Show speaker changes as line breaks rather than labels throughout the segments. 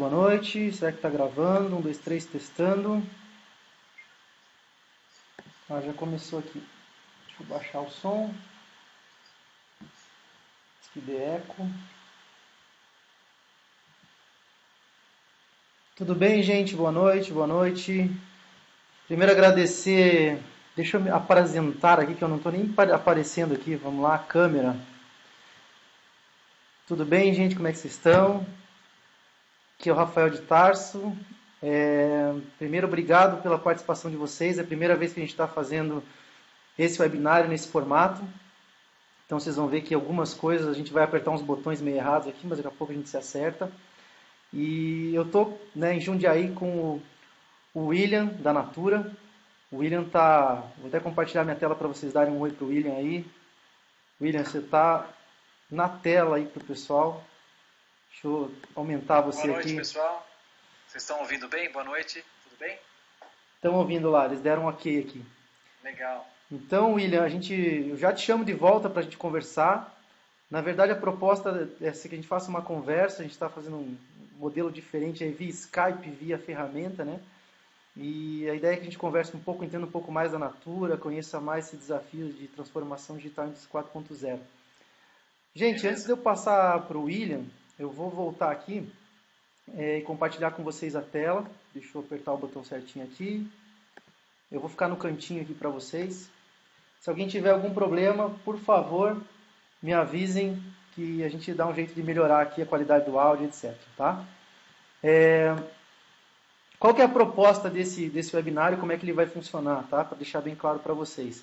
Boa noite, será que está gravando? Um, dois, três, testando. Já começou aqui. Deixa eu baixar o som. Que dê eco. Tudo bem, gente? Boa noite, boa noite. Primeiro agradecer. Deixa eu me apresentar aqui, que eu não estou nem aparecendo aqui. Vamos lá, câmera. Tudo bem, gente? Como é que vocês estão? Aqui é o Rafael de Tarso. Primeiro, obrigado pela participação de vocês. É a primeira vez que a gente está fazendo esse webinário nesse formato. Então vocês vão ver que algumas coisas a gente vai apertar uns botões meio errados aqui, mas daqui a pouco a gente se acerta. E eu estou em Jundiaí com o William, da Natura. O William tá... Vou até compartilhar minha tela para vocês darem um oi para o William aí. William, você está na tela aí para o pessoal. Deixa eu aumentar você aqui.
Boa noite, pessoal. Vocês estão ouvindo bem? Boa noite. Tudo bem?
Estão ouvindo lá, eles deram um ok aqui.
Legal.
Então, William, eu já te chamo de volta para a gente conversar. Na verdade, a proposta é que a gente faça uma conversa. A gente está fazendo um modelo diferente aí via Skype, via ferramenta, né? E a ideia é que a gente converse um pouco, entenda um pouco mais da Natura, conheça mais esse desafio de transformação digital em Indústria 4.0. Gente, antes de eu passar para o William, eu vou voltar aqui e compartilhar com vocês a tela. Deixa eu apertar o botão certinho aqui. Eu vou ficar no cantinho aqui para vocês. Se alguém tiver algum problema, por favor, me avisem que a gente dá um jeito de melhorar aqui a qualidade do áudio, etc. Tá? Qual que é a proposta desse webinário e como é que ele vai funcionar, tá? Para deixar bem claro para vocês.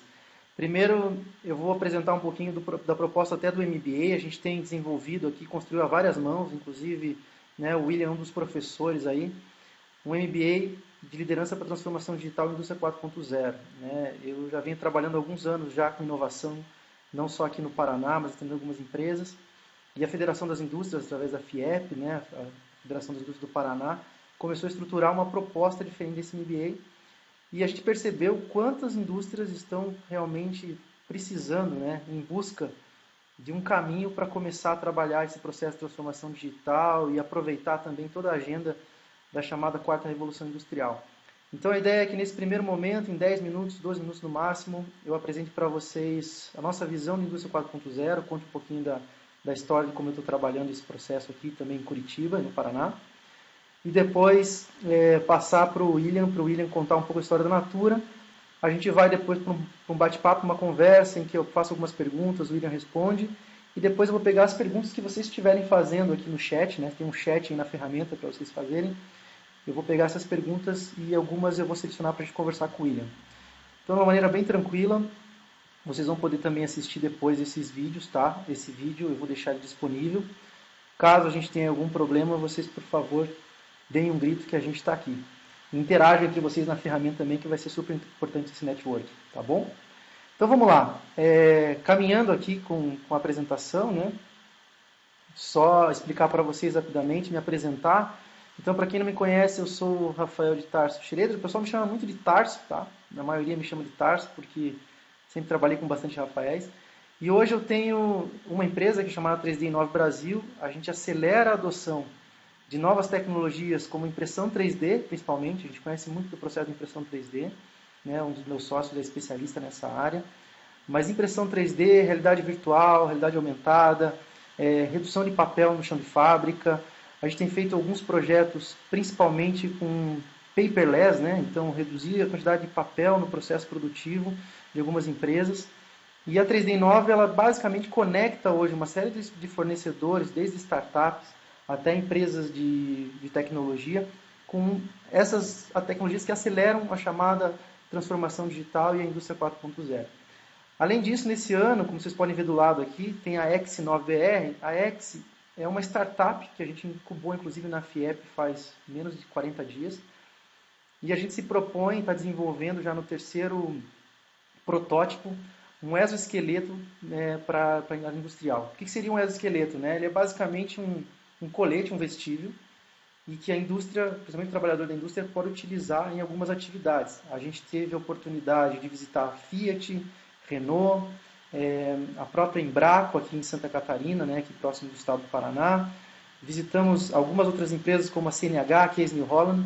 Primeiro, eu vou apresentar um pouquinho da proposta até do MBA. A gente tem desenvolvido aqui, construiu a várias mãos, inclusive o William é um dos professores aí, um MBA de liderança para transformação digital e indústria 4.0. Eu já venho trabalhando há alguns anos já com inovação, não só aqui no Paraná, mas também em algumas empresas. E a Federação das Indústrias, através da FIEP, a Federação das Indústrias do Paraná, começou a estruturar uma proposta diferente desse MBA. E a gente percebeu quantas indústrias estão realmente precisando, em busca de um caminho para começar a trabalhar esse processo de transformação digital e aproveitar também toda a agenda da chamada quarta revolução industrial. Então a ideia é que nesse primeiro momento, em 10 minutos, 12 minutos no máximo, eu apresente para vocês a nossa visão da indústria 4.0, conte um pouquinho da história de como eu estou trabalhando esse processo aqui também em Curitiba, no Paraná. E depois passar para o William contar um pouco a história da Natura. A gente vai depois para um bate-papo, uma conversa em que eu faço algumas perguntas, o William responde. E depois eu vou pegar as perguntas que vocês estiverem fazendo aqui no chat, tem um chat aí na ferramenta para vocês fazerem. Eu vou pegar essas perguntas e algumas eu vou selecionar para a gente conversar com o William. Então, de uma maneira bem tranquila, vocês vão poder também assistir depois esses vídeos, tá? Esse vídeo eu vou deixar ele disponível. Caso a gente tenha algum problema, vocês, por favor, deem um grito que a gente está aqui. Interajam entre vocês na ferramenta também, que vai ser super importante esse network, tá bom? Então vamos lá. Caminhando aqui com a apresentação, só explicar para vocês rapidamente, me apresentar. Então, para quem não me conhece, eu sou o Rafael de Tarso Schroeder. O pessoal me chama muito de Tarso, tá? A maioria me chama de Tarso, porque sempre trabalhei com bastante Rafaéis. E hoje eu tenho uma empresa que é chamada 3D Inove Brasil. A gente acelera a adoção de novas tecnologias como impressão 3D, principalmente. A gente conhece muito do processo de impressão 3D. Um dos meus sócios é especialista nessa área. Mas impressão 3D, realidade virtual, realidade aumentada, redução de papel no chão de fábrica. A gente tem feito alguns projetos, principalmente com paperless, então reduzir a quantidade de papel no processo produtivo de algumas empresas. E a 3D Inove, ela basicamente conecta hoje uma série de fornecedores, desde startups até empresas de tecnologia, com essas tecnologias que aceleram a chamada transformação digital e a indústria 4.0. Além disso, nesse ano, como vocês podem ver do lado aqui, tem a X9BR. A X é uma startup que a gente incubou, inclusive, na FIEP faz menos de 40 dias. E a gente se propõe, está desenvolvendo já no terceiro protótipo, um exoesqueleto para a área industrial. O que seria um exoesqueleto? Ele é basicamente um colete, um vestível, e que a indústria, principalmente o trabalhador da indústria, pode utilizar em algumas atividades. A gente teve a oportunidade de visitar a Fiat, Renault, a própria Embraco aqui em Santa Catarina, aqui próximo do estado do Paraná. visitamos algumas outras empresas como a CNH, Case New Holland,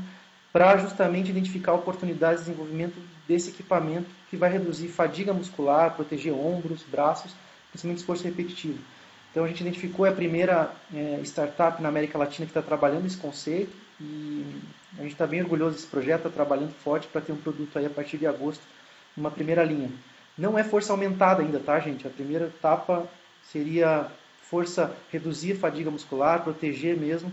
para justamente identificar oportunidades de desenvolvimento desse equipamento que vai reduzir fadiga muscular, proteger ombros, braços, principalmente esforço repetitivo. Então a gente identificou a primeira startup na América Latina que está trabalhando esse conceito e a gente está bem orgulhoso desse projeto, está trabalhando forte para ter um produto aí a partir de agosto, numa primeira linha. Não é força aumentada ainda, tá, gente? A primeira etapa seria força, reduzir a fadiga muscular, proteger mesmo,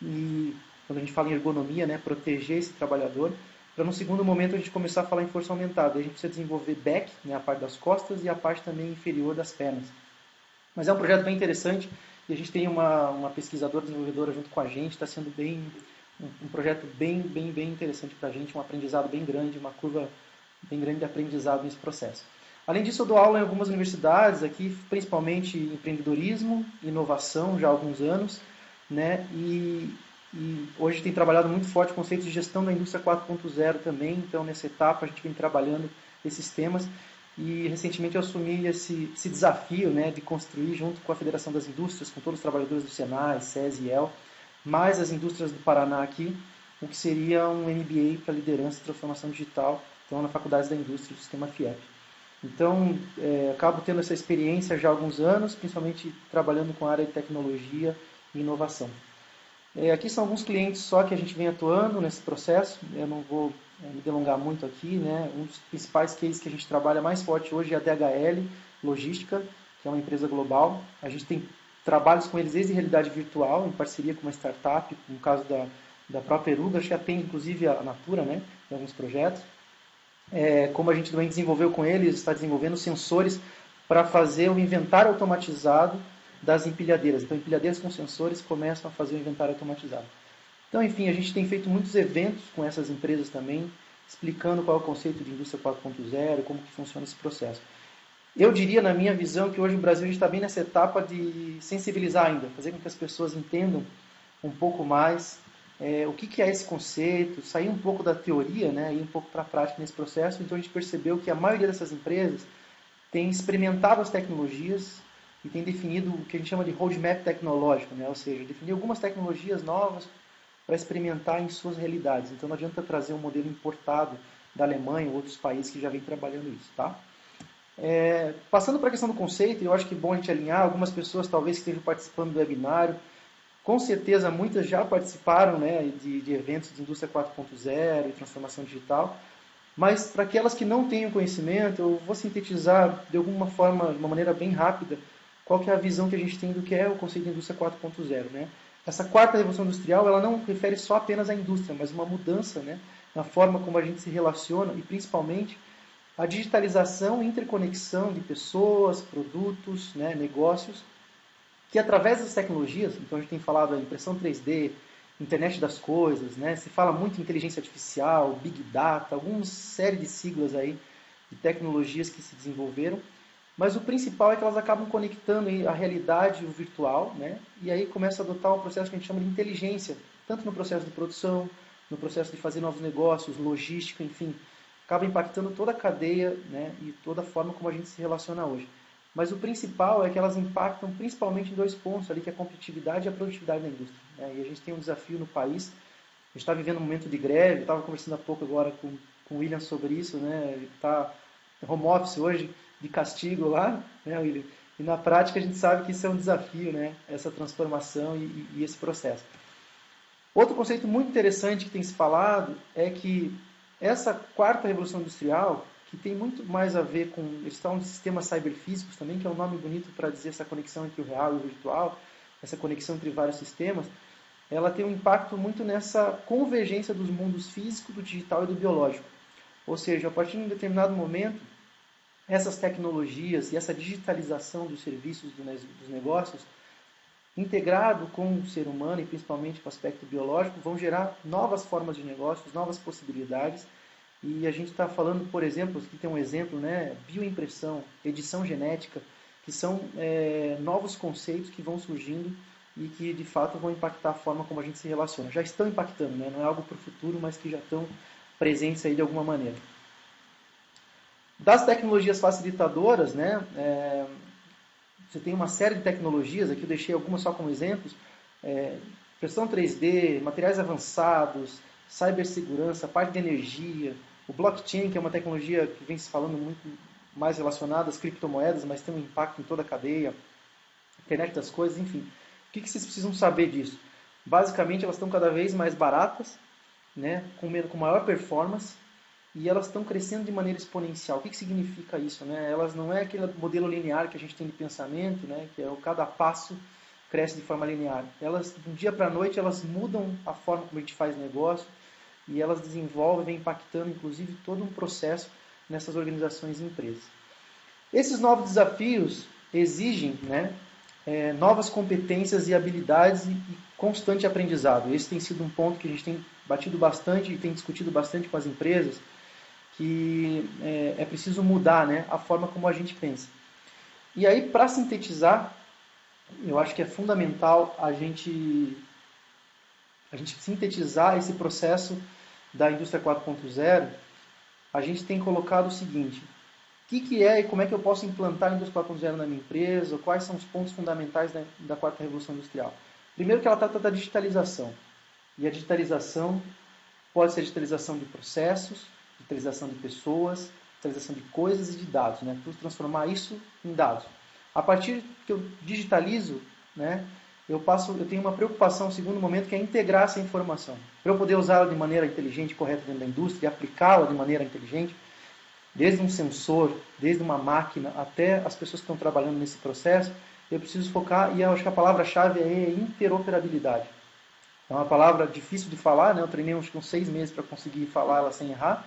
e quando a gente fala em ergonomia, né, proteger esse trabalhador, para no segundo momento a gente começar a falar em força aumentada. A gente precisa desenvolver back, né, a parte das costas, e a parte também inferior das pernas. Mas é um projeto bem interessante, e a gente tem uma pesquisadora, desenvolvedora junto com a gente, está sendo um projeto bem interessante para a gente, um aprendizado bem grande, uma curva bem grande de aprendizado nesse processo. Além disso, eu dou aula em algumas universidades aqui, principalmente em empreendedorismo, inovação, já há alguns anos, né? E hoje tem trabalhado muito forte o conceito de gestão da indústria 4.0 também, então nessa etapa a gente vem trabalhando esses temas e recentemente eu assumi esse desafio, né, de construir junto com a Federação das Indústrias, com todos os trabalhadores do Senai, SESI e EL, mais as indústrias do Paraná aqui, o que seria um MBA para liderança e transformação digital, então na Faculdade da Indústria do Sistema FIEP. Então, acabo tendo essa experiência já há alguns anos, principalmente trabalhando com a área de tecnologia e inovação. Aqui são alguns clientes só que a gente vem atuando nesse processo, eu não vou me delongar muito aqui, né? Um dos principais cases que a gente trabalha mais forte hoje é a DHL Logística, que é uma empresa global. A gente tem trabalhos com eles desde realidade virtual, em parceria com uma startup, no caso da própria Eruga, acho que atende inclusive a Natura, né? Em alguns projetos. Como a gente também desenvolveu com eles, está desenvolvendo sensores para fazer o inventário automatizado das empilhadeiras. Então, empilhadeiras com sensores começam a fazer o inventário automatizado. Então, enfim, a gente tem feito muitos eventos com essas empresas também, explicando qual é o conceito de indústria 4.0, como que funciona esse processo. Eu diria, na minha visão, que hoje o Brasil está bem nessa etapa de sensibilizar ainda, fazer com que as pessoas entendam um pouco mais o que é esse conceito, sair um pouco da teoria, né, ir um pouco para a prática nesse processo. Então a gente percebeu que a maioria dessas empresas tem experimentado as tecnologias e tem definido o que a gente chama de roadmap tecnológico, né, ou seja, definir algumas tecnologias novas para experimentar em suas realidades. Então não adianta trazer um modelo importado da Alemanha ou outros países que já vêm trabalhando isso, tá? Passando para a questão do conceito, eu acho que é bom a gente alinhar, algumas pessoas talvez que estejam participando do webinário, com certeza, muitas já participaram, né, de eventos de indústria 4.0 e transformação digital, mas para aquelas que não tenham conhecimento, eu vou sintetizar de alguma forma, de uma maneira bem rápida, qual que é a visão que a gente tem do que é o conceito de indústria 4.0. Né? Essa quarta revolução industrial, ela não refere só apenas à indústria, mas uma mudança, né, na forma como a gente se relaciona e principalmente a digitalização e interconexão de pessoas, produtos, né, negócios, que através das tecnologias, então a gente tem falado da impressão 3D, internet das coisas, né? Se fala muito em inteligência artificial, big data, alguma série de siglas aí de tecnologias que se desenvolveram, mas o principal é que elas acabam conectando a realidade e o virtual, né? E aí começa a adotar um processo que a gente chama de inteligência, tanto no processo de produção, no processo de fazer novos negócios, logística, enfim, acaba impactando toda a cadeia, né? E toda a forma como a gente se relaciona hoje. Mas o principal é que elas impactam principalmente em dois pontos ali, que é a competitividade e a produtividade da indústria. Né? E a gente tem um desafio no país, a gente está vivendo um momento de greve, eu estava conversando há pouco agora com o William sobre isso, né? Ele está home office hoje, de castigo lá, né, William? E na prática a gente sabe que isso é um desafio, né? Essa transformação e esse processo. Outro conceito muito interessante que tem se falado é que essa quarta revolução industrial, que tem muito mais a ver com, eles falam de sistemas cyberfísicos também, que é um nome bonito para dizer essa conexão entre o real e o virtual, essa conexão entre vários sistemas, ela tem um impacto muito nessa convergência dos mundos físico, do digital e do biológico. Ou seja, a partir de um determinado momento, essas tecnologias e essa digitalização dos serviços dos negócios, integrado com o ser humano e principalmente com o aspecto biológico, vão gerar novas formas de negócios, novas possibilidades. E a gente está falando, por exemplo, aqui tem um exemplo, né, bioimpressão, edição genética, que são novos conceitos que vão surgindo e que de fato vão impactar a forma como a gente se relaciona. Já estão impactando, né? Não é algo para o futuro, mas que já estão presentes aí de alguma maneira. Das tecnologias facilitadoras, né, você tem uma série de tecnologias, aqui eu deixei algumas só como exemplos, impressão 3D, materiais avançados, cibersegurança, parte de energia, o blockchain, que é uma tecnologia que vem se falando muito mais relacionada às criptomoedas, mas tem um impacto em toda a cadeia, internet das coisas, enfim. O que vocês precisam saber disso? Basicamente, elas estão cada vez mais baratas, né, com maior performance, e elas estão crescendo de maneira exponencial. O que significa isso? Né? Elas não é aquele modelo linear que a gente tem de pensamento, né, que é cada passo cresce de forma linear. Elas, de um dia para a noite, elas mudam a forma como a gente faz negócio e elas desenvolvem, vem impactando, inclusive, todo um processo nessas organizações e empresas. Esses novos desafios exigem, né, novas competências e habilidades e constante aprendizado. Esse tem sido um ponto que a gente tem batido bastante e tem discutido bastante com as empresas, que é preciso mudar, né, a forma como a gente pensa. E aí, para sintetizar, eu acho que é fundamental a gente sintetizar esse processo da indústria 4.0. A gente tem colocado o seguinte: o que é e como é que eu posso implantar a indústria 4.0 na minha empresa? Quais são os pontos fundamentais da quarta revolução industrial? Primeiro que ela trata da digitalização. E a digitalização pode ser digitalização de processos, digitalização de pessoas, digitalização de coisas e de dados, né? Tudo transformar isso em dados. A partir que eu digitalizo, né, eu tenho uma preocupação, no segundo momento, que é integrar essa informação. Para eu poder usá-la de maneira inteligente e correta dentro da indústria e aplicá-la de maneira inteligente, desde um sensor, desde uma máquina, até as pessoas que estão trabalhando nesse processo, eu preciso focar, e eu acho que a palavra-chave é interoperabilidade. É uma palavra difícil de falar, né? Eu treinei uns 6 meses para conseguir falar ela sem errar,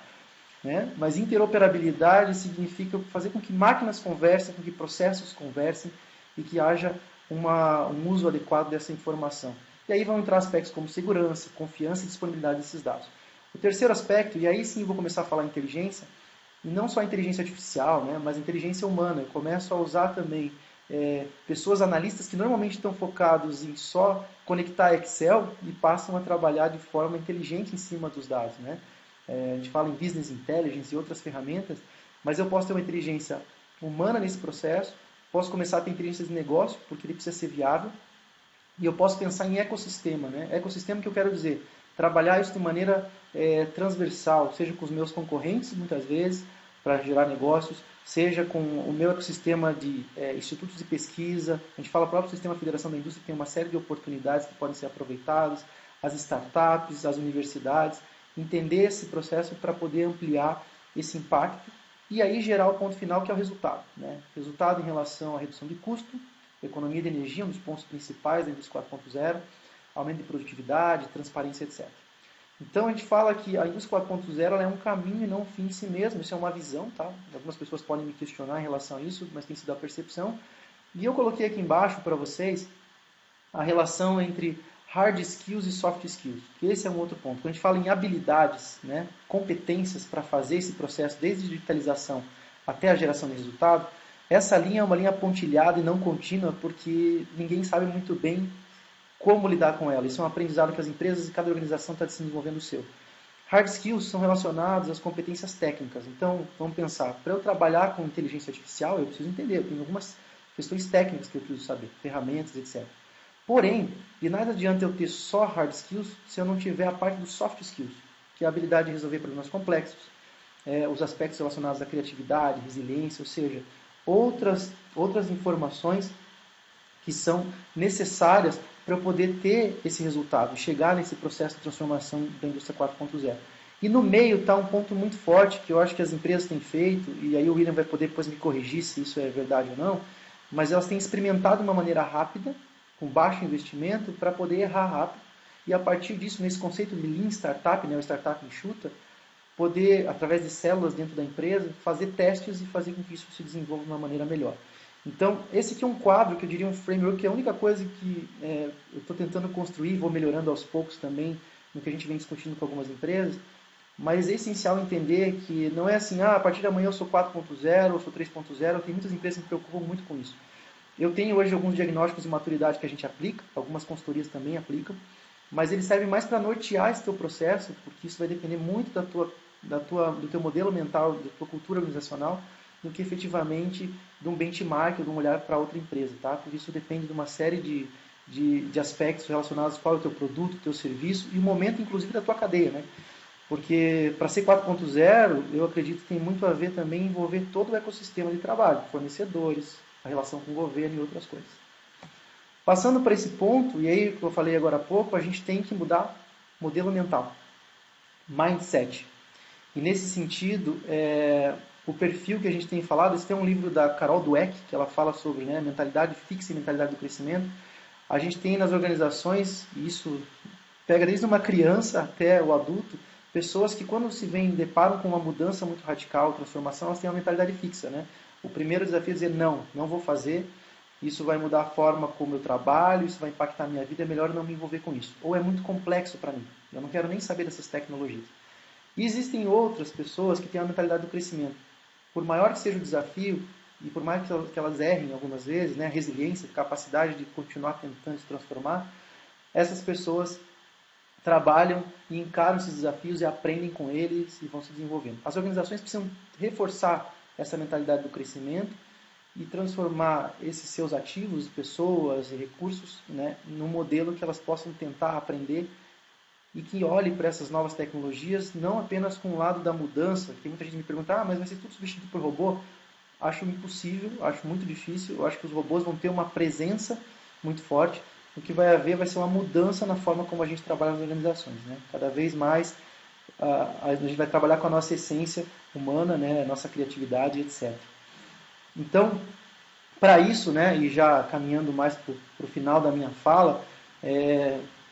né? Mas interoperabilidade significa fazer com que máquinas conversem, com que processos conversem e que haja um uso adequado dessa informação. E aí vão entrar aspectos como segurança, confiança e disponibilidade desses dados. O terceiro aspecto, e aí sim eu vou começar a falar inteligência, e não só a inteligência artificial, né, mas a inteligência humana. Eu começo a usar também pessoas analistas que normalmente estão focados em só conectar Excel e passam a trabalhar de forma inteligente em cima dos dados, né? A gente fala em business intelligence e outras ferramentas, mas eu posso ter uma inteligência humana nesse processo, posso começar a ter inteligência de negócio, porque ele precisa ser viável, e eu posso pensar em ecossistema, né? Ecossistema que eu quero dizer, trabalhar isso de maneira transversal, seja com os meus concorrentes, muitas vezes, para gerar negócios, seja com o meu ecossistema de institutos de pesquisa. A gente fala, o próprio sistema Federação da Indústria tem uma série de oportunidades que podem ser aproveitadas, as startups, as universidades, entender esse processo para poder ampliar esse impacto e aí gerar o ponto final, que é o resultado, né? Resultado em relação à redução de custo, economia de energia, um dos pontos principais da indústria 4.0, aumento de produtividade, transparência, etc. Então a gente fala que a indústria 4.0 é um caminho e não um fim em si mesmo, isso é uma visão, tá? Algumas pessoas podem me questionar em relação a isso, mas tem sido a percepção. E eu coloquei aqui embaixo para vocês a relação entre hard skills e soft skills, que esse é um outro ponto. Quando a gente fala em habilidades, né, competências para fazer esse processo, desde a digitalização até a geração de resultado, essa linha é uma linha pontilhada e não contínua, porque ninguém sabe muito bem como lidar com ela. Isso é um aprendizado que as empresas e cada organização está desenvolvendo o seu. Hard skills são relacionados às competências técnicas. Então, vamos pensar, para eu trabalhar com inteligência artificial, eu preciso entender, eu tenho algumas questões técnicas que eu preciso saber, ferramentas, etc. Porém, de nada adianta eu ter só hard skills se eu não tiver a parte dos soft skills, que é a habilidade de resolver problemas complexos, os aspectos relacionados à criatividade, resiliência, ou seja, outras informações que são necessárias para eu poder ter esse resultado, chegar nesse processo de transformação da indústria 4.0. E no meio está um ponto muito forte que eu acho que as empresas têm feito, e aí o William vai poder depois me corrigir se isso é verdade ou não, mas elas têm experimentado de uma maneira rápida, com baixo investimento, para poder errar rápido, e a partir disso, nesse conceito de Lean Startup, né, o Startup enxuta, poder, através de células dentro da empresa, fazer testes e fazer com que isso se desenvolva de uma maneira melhor. Então, esse aqui é um quadro que eu diria um framework, que é a única coisa que eu estou tentando construir, vou melhorando aos poucos também, no que a gente vem discutindo com algumas empresas, mas é essencial entender que não é assim, a partir de amanhã eu sou 4.0, eu sou 3.0, tem muitas empresas que me preocupam muito com isso. Eu tenho hoje alguns diagnósticos de maturidade que a gente aplica, algumas consultorias também aplicam, mas eles servem mais para nortear esse teu processo, porque isso vai depender muito do teu modelo mental, da tua cultura organizacional, do que efetivamente de um benchmark ou de um olhar para outra empresa, tá? Porque isso depende de uma série de aspectos relacionados qual é o teu produto, o teu serviço e o momento, inclusive, da tua cadeia, né? Porque para ser 4.0, eu acredito que tem muito a ver também em envolver todo o ecossistema de trabalho, fornecedores, a relação com o governo e outras coisas. Passando para esse ponto, e aí que eu falei agora há pouco, a gente tem que mudar modelo mental, mindset. E nesse sentido, o perfil que a gente tem falado, esse tem um livro da Carol Dweck, que ela fala sobre, né, mentalidade fixa e mentalidade do crescimento. A gente tem nas organizações, e isso pega desde uma criança até o adulto, pessoas que quando se deparam com uma mudança muito radical, transformação, elas têm uma mentalidade fixa, né? O primeiro desafio é dizer não vou fazer, isso vai mudar a forma como eu trabalho, isso vai impactar a minha vida, é melhor não me envolver com isso. Ou é muito complexo para mim, eu não quero nem saber dessas tecnologias. E existem outras pessoas que têm a mentalidade do crescimento. Por maior que seja o desafio, e por mais que elas errem algumas vezes, né, a resiliência, a capacidade de continuar tentando se transformar, essas pessoas trabalham e encaram esses desafios e aprendem com eles e vão se desenvolvendo. As organizações precisam reforçar essa mentalidade do crescimento e transformar esses seus ativos, pessoas e recursos, né, num modelo que elas possam tentar aprender e que olhe para essas novas tecnologias não apenas com o lado da mudança, que muita gente me pergunta, mas vai ser tudo substituído por robô? Acho impossível, acho muito difícil, eu acho que os robôs vão ter uma presença muito forte, o que vai haver vai ser uma mudança na forma como a gente trabalha nas organizações, né? Cada vez mais a gente vai trabalhar com a nossa essência humana, né? A nossa criatividade, etc. Então, para isso, né, e já caminhando mais para o final da minha fala,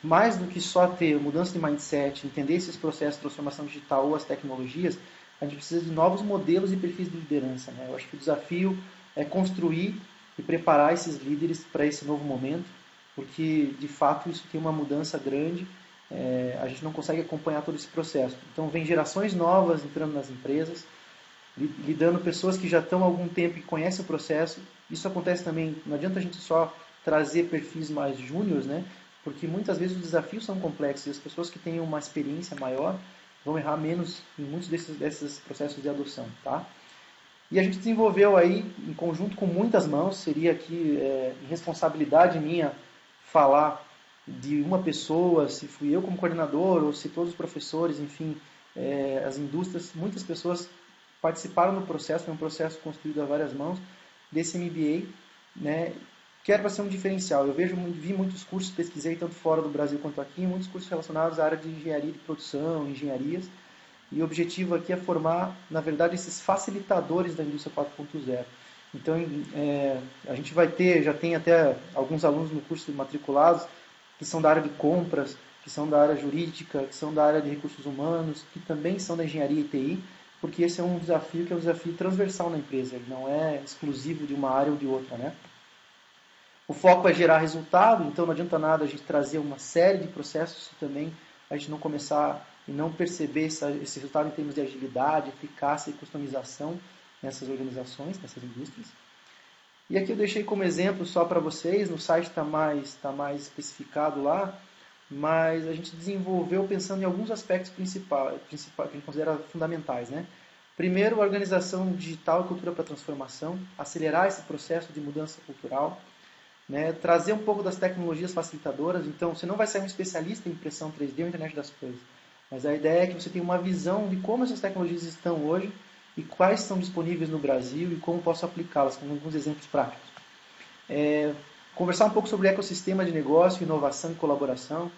mais do que só ter mudança de mindset, entender esses processos de transformação digital ou as tecnologias, a gente precisa de novos modelos e perfis de liderança, né? Eu acho que o desafio é construir e preparar esses líderes para esse novo momento, porque de fato isso tem uma mudança grande, a gente não consegue acompanhar todo esse processo. Então vem gerações novas entrando nas empresas, lidando pessoas que já estão há algum tempo e conhecem o processo. Isso acontece também, não adianta a gente só trazer perfis mais júniores, né? Porque muitas vezes os desafios são complexos e as pessoas que têm uma experiência maior vão errar menos em muitos desses processos de adoção, tá? E a gente desenvolveu aí, em conjunto com muitas mãos, seria aqui irresponsabilidade minha falar de uma pessoa, se fui eu como coordenador ou se todos os professores, enfim, as indústrias, muitas pessoas participaram do processo, foi um processo construído a várias mãos, desse MBA, né, que era para ser um diferencial. Eu vi muitos cursos, pesquisei tanto fora do Brasil quanto aqui, muitos cursos relacionados à área de engenharia de produção, engenharias, e o objetivo aqui é formar, na verdade, esses facilitadores da indústria 4.0. Então, a gente já tem até alguns alunos no curso matriculados que são da área de compras, que são da área jurídica, que são da área de recursos humanos, que também são da engenharia e TI, porque esse é um desafio que é um desafio transversal na empresa, ele não é exclusivo de uma área ou de outra, né? O foco é gerar resultado, então não adianta nada a gente trazer uma série de processos se também a gente não começar e não perceber esse resultado em termos de agilidade, eficácia e customização nessas organizações, nessas indústrias. E aqui eu deixei como exemplo só para vocês, no site está mais especificado lá, mas a gente desenvolveu pensando em alguns aspectos principais que a gente considera fundamentais, né? Primeiro, a organização digital e cultura para transformação, acelerar esse processo de mudança cultural, né? Trazer um pouco das tecnologias facilitadoras. Então, você não vai ser um especialista em impressão 3D ou internet das coisas, mas a ideia é que você tenha uma visão de como essas tecnologias estão hoje e quais estão disponíveis no Brasil e como posso aplicá-las, com alguns exemplos práticos. Conversar um pouco sobre ecossistema de negócio, inovação e colaboração,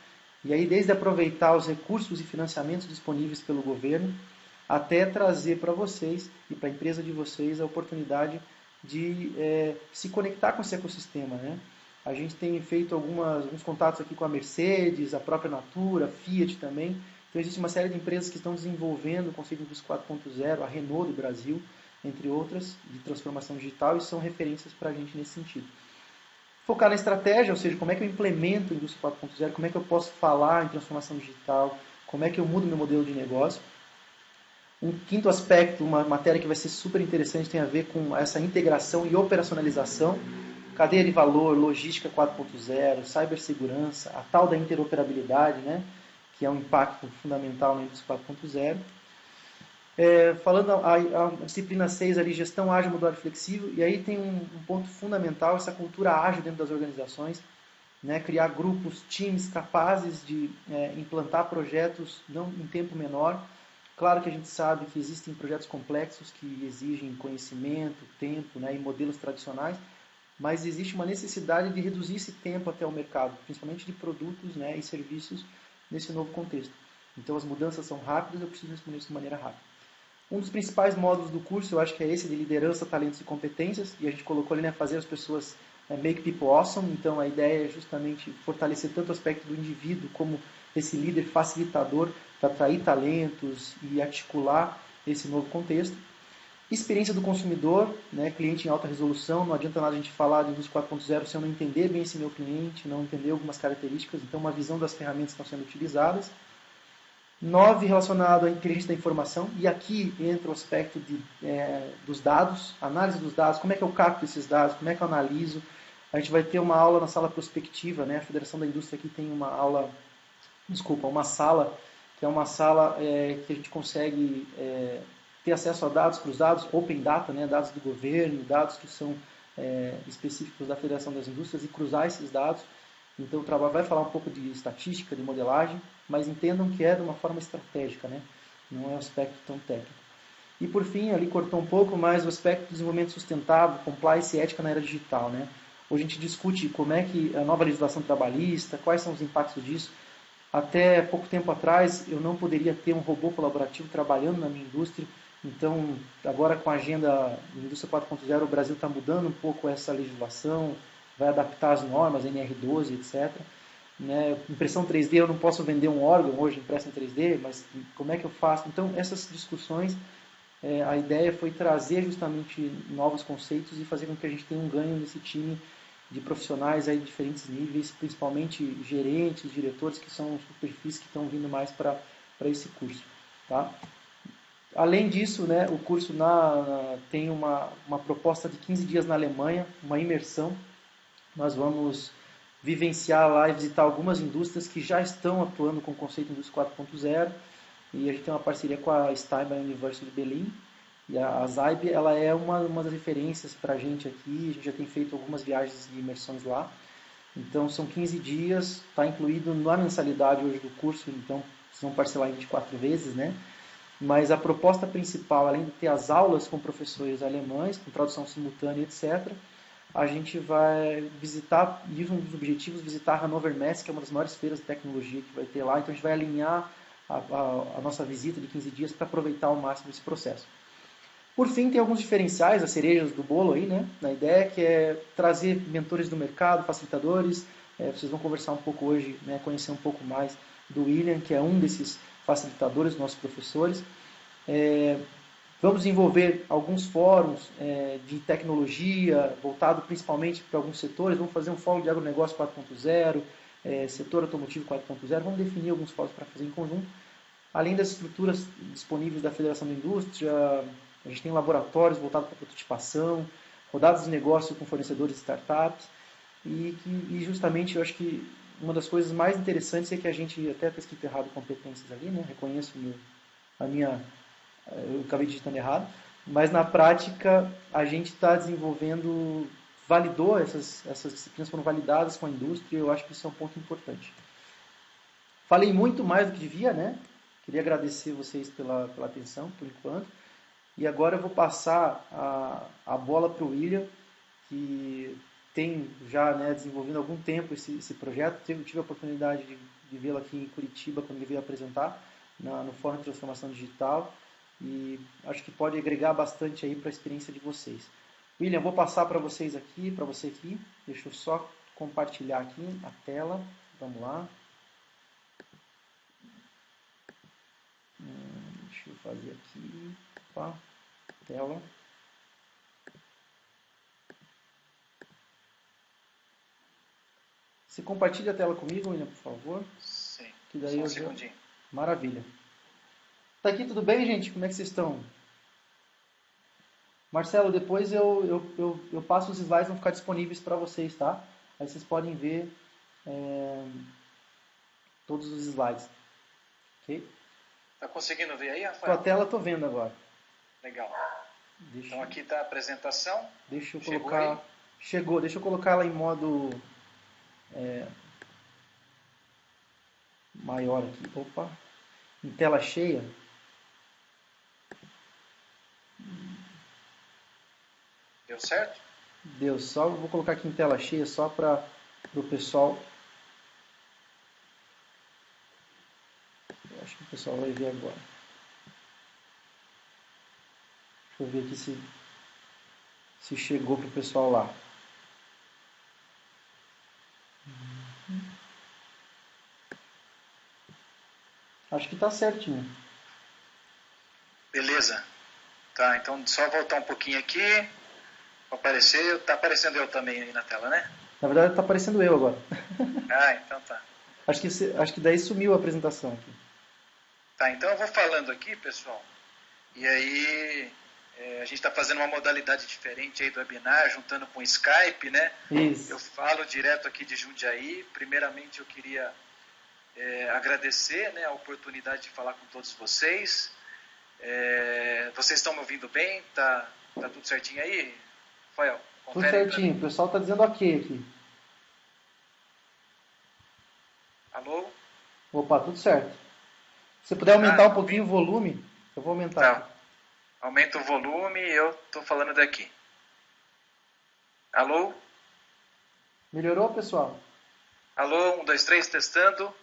e aí desde aproveitar os recursos e financiamentos disponíveis pelo governo, até trazer para vocês e para a empresa de vocês a oportunidade de se conectar com esse ecossistema, né? A gente tem feito alguns contatos aqui com a Mercedes, a própria Natura, a Fiat também. Então existe uma série de empresas que estão desenvolvendo o conceito de indústria 4.0, a Renault do Brasil, entre outras, de transformação digital, e são referências para a gente nesse sentido. Focar na estratégia, ou seja, como é que eu implemento a indústria 4.0, como é que eu posso falar em transformação digital, como é que eu mudo meu modelo de negócio. Um quinto aspecto, uma matéria que vai ser super interessante, tem a ver com essa integração e operacionalização, cadeia de valor, logística 4.0, cibersegurança, a tal da interoperabilidade, né, que é um impacto fundamental na indústria 4.0. Falando a disciplina 6 ali, gestão ágil, modular e flexível, e aí tem um ponto fundamental, essa cultura ágil dentro das organizações. né, criar grupos, times capazes de implantar projetos não em tempo menor. Claro que a gente sabe que existem projetos complexos que exigem conhecimento, tempo, né, e modelos tradicionais, mas existe uma necessidade de reduzir esse tempo até o mercado, principalmente de produtos, né, e serviços nesse novo contexto. Então as mudanças são rápidas, eu preciso responder isso de maneira rápida. Um dos principais módulos do curso, eu acho que é esse de liderança, talentos e competências, e a gente colocou ali, né, fazer as pessoas make people awesome. Então a ideia é justamente fortalecer tanto o aspecto do indivíduo como esse líder facilitador para atrair talentos e articular esse novo contexto. Experiência do consumidor, né, cliente em alta resolução, não adianta nada a gente falar de indústria 4.0 se eu não entender bem esse meu cliente, não entender algumas características, então uma visão das ferramentas que estão sendo utilizadas. 9, relacionado à inteligência da informação, e aqui entra o aspecto dos dados, análise dos dados, como é que eu capto esses dados, como é que eu analiso. A gente vai ter uma aula na sala prospectiva, né? A Federação da Indústria aqui tem uma sala, que é uma sala que a gente consegue ter acesso a dados cruzados, open data, né? Dados do governo, dados que são específicos da Federação das Indústrias, e cruzar esses dados. Então o trabalho vai falar um pouco de estatística, de modelagem, mas entendam que é de uma forma estratégica, né? Não é um aspecto tão técnico. E por fim, ali cortou um pouco mais o aspecto do desenvolvimento sustentável, compliance e ética na era digital, né? Hoje a gente discute como é que a nova legislação trabalhista, quais são os impactos disso. Até pouco tempo atrás, eu não poderia ter um robô colaborativo trabalhando na minha indústria. Então, agora com a agenda Indústria 4.0, o Brasil está mudando um pouco essa legislação, vai adaptar as normas, NR12, etc. Né? Impressão 3D, eu não posso vender um órgão hoje impresso em 3D, mas como é que eu faço? Então, essas discussões, a ideia foi trazer justamente novos conceitos e fazer com que a gente tenha um ganho nesse time de profissionais aí de diferentes níveis, principalmente gerentes, diretores, que são os perfis que estão vindo mais para esse curso. Tá? Além disso, né, o curso tem uma proposta de 15 dias na Alemanha, uma imersão. Nós vamos vivenciar lá e visitar algumas indústrias que já estão atuando com o conceito Indústria 4.0, e a gente tem uma parceria com a Steinbeck University de Berlim, e a Zybe, ela é uma das referências para a gente aqui. A gente já tem feito algumas viagens de imersões lá. Então são 15 dias, está incluído na mensalidade hoje do curso, então vocês vão parcelar em 24 vezes, né? Mas a proposta principal, além de ter as aulas com professores alemães, com tradução simultânea, etc., a gente vai visitar, e um dos objetivos, visitar a Hannover Messe, que é uma das maiores feiras de tecnologia que vai ter lá. Então a gente vai alinhar a nossa visita de 15 dias para aproveitar ao máximo esse processo. Por fim, tem alguns diferenciais, as cerejas do bolo aí, né? Na ideia que é trazer mentores do mercado, facilitadores. Vocês vão conversar um pouco hoje, né? Conhecer um pouco mais do William, que é um desses facilitadores, nossos professores. Vamos desenvolver alguns fóruns de tecnologia, voltado principalmente para alguns setores. Vamos fazer um fórum de agronegócio 4.0, setor automotivo 4.0. Vamos definir alguns fóruns para fazer em conjunto. Além das estruturas disponíveis da Federação da Indústria, a gente tem laboratórios voltados para prototipação, rodadas de negócio com fornecedores e startups, e justamente eu acho que uma das coisas mais interessantes é que a gente, até está escrito errado competências ali, né? Reconheço eu acabei digitando errado, mas na prática a gente está desenvolvendo, validou essas disciplinas, foram validadas com a indústria, e eu acho que isso é um ponto importante. Falei muito mais do que devia, né? Queria agradecer vocês pela atenção, por enquanto. E agora eu vou passar a bola para o William, que tem já, né, desenvolvendo há algum tempo esse projeto. Tive a oportunidade de vê-lo aqui em Curitiba, quando ele veio apresentar no Fórum de Transformação Digital. E acho que pode agregar bastante aí para a experiência de vocês. William, vou passar para vocês aqui, para você aqui. Deixa eu só compartilhar aqui a tela. Vamos lá. Deixa eu fazer aqui. Opa, tela. Você compartilha a tela comigo, William, por favor?
Sim.
Que daí
Só um segundinho.
Maravilha. Tá aqui tudo bem, gente? Como é que vocês estão? Marcelo, depois eu passo os slides, vão ficar disponíveis para vocês, tá? Aí vocês podem ver todos os slides. Ok?
Tá conseguindo ver aí, Rafael?
Tua tela eu tô vendo agora.
Legal. Então aqui está a apresentação.
Deixa eu colocar... Chegou. Deixa eu colocar ela em modo maior aqui. Opa, em tela cheia.
Deu certo?
Deu, só vou colocar aqui em tela cheia só para o pessoal. Eu acho que o pessoal vai ver agora. Deixa eu ver aqui se chegou para o pessoal lá. Acho que está certinho.
Beleza. Tá, então só voltar um pouquinho aqui. Aparecer, tá aparecendo eu também aí na tela, né?
Na verdade está aparecendo eu agora.
Ah, então tá.
Acho que daí sumiu a apresentação aqui.
Tá, então eu vou falando aqui, pessoal. E aí a gente está fazendo uma modalidade diferente aí do webinar, juntando com o Skype, né?
Isso.
Eu falo direto aqui de Jundiaí. Primeiramente eu queria agradecer, né, a oportunidade de falar com todos vocês. Vocês estão me ouvindo bem? Tá tudo certinho aí? Rafael,
Tudo certinho. O pessoal está dizendo ok aqui.
Alô?
Opa, tudo certo. Se você puder aumentar um pouquinho o volume, eu vou aumentar.
Tá.
Aqui.
Aumenta o volume e eu estou falando daqui. Alô?
Melhorou, pessoal?
Alô, 1, 2, 3, testando.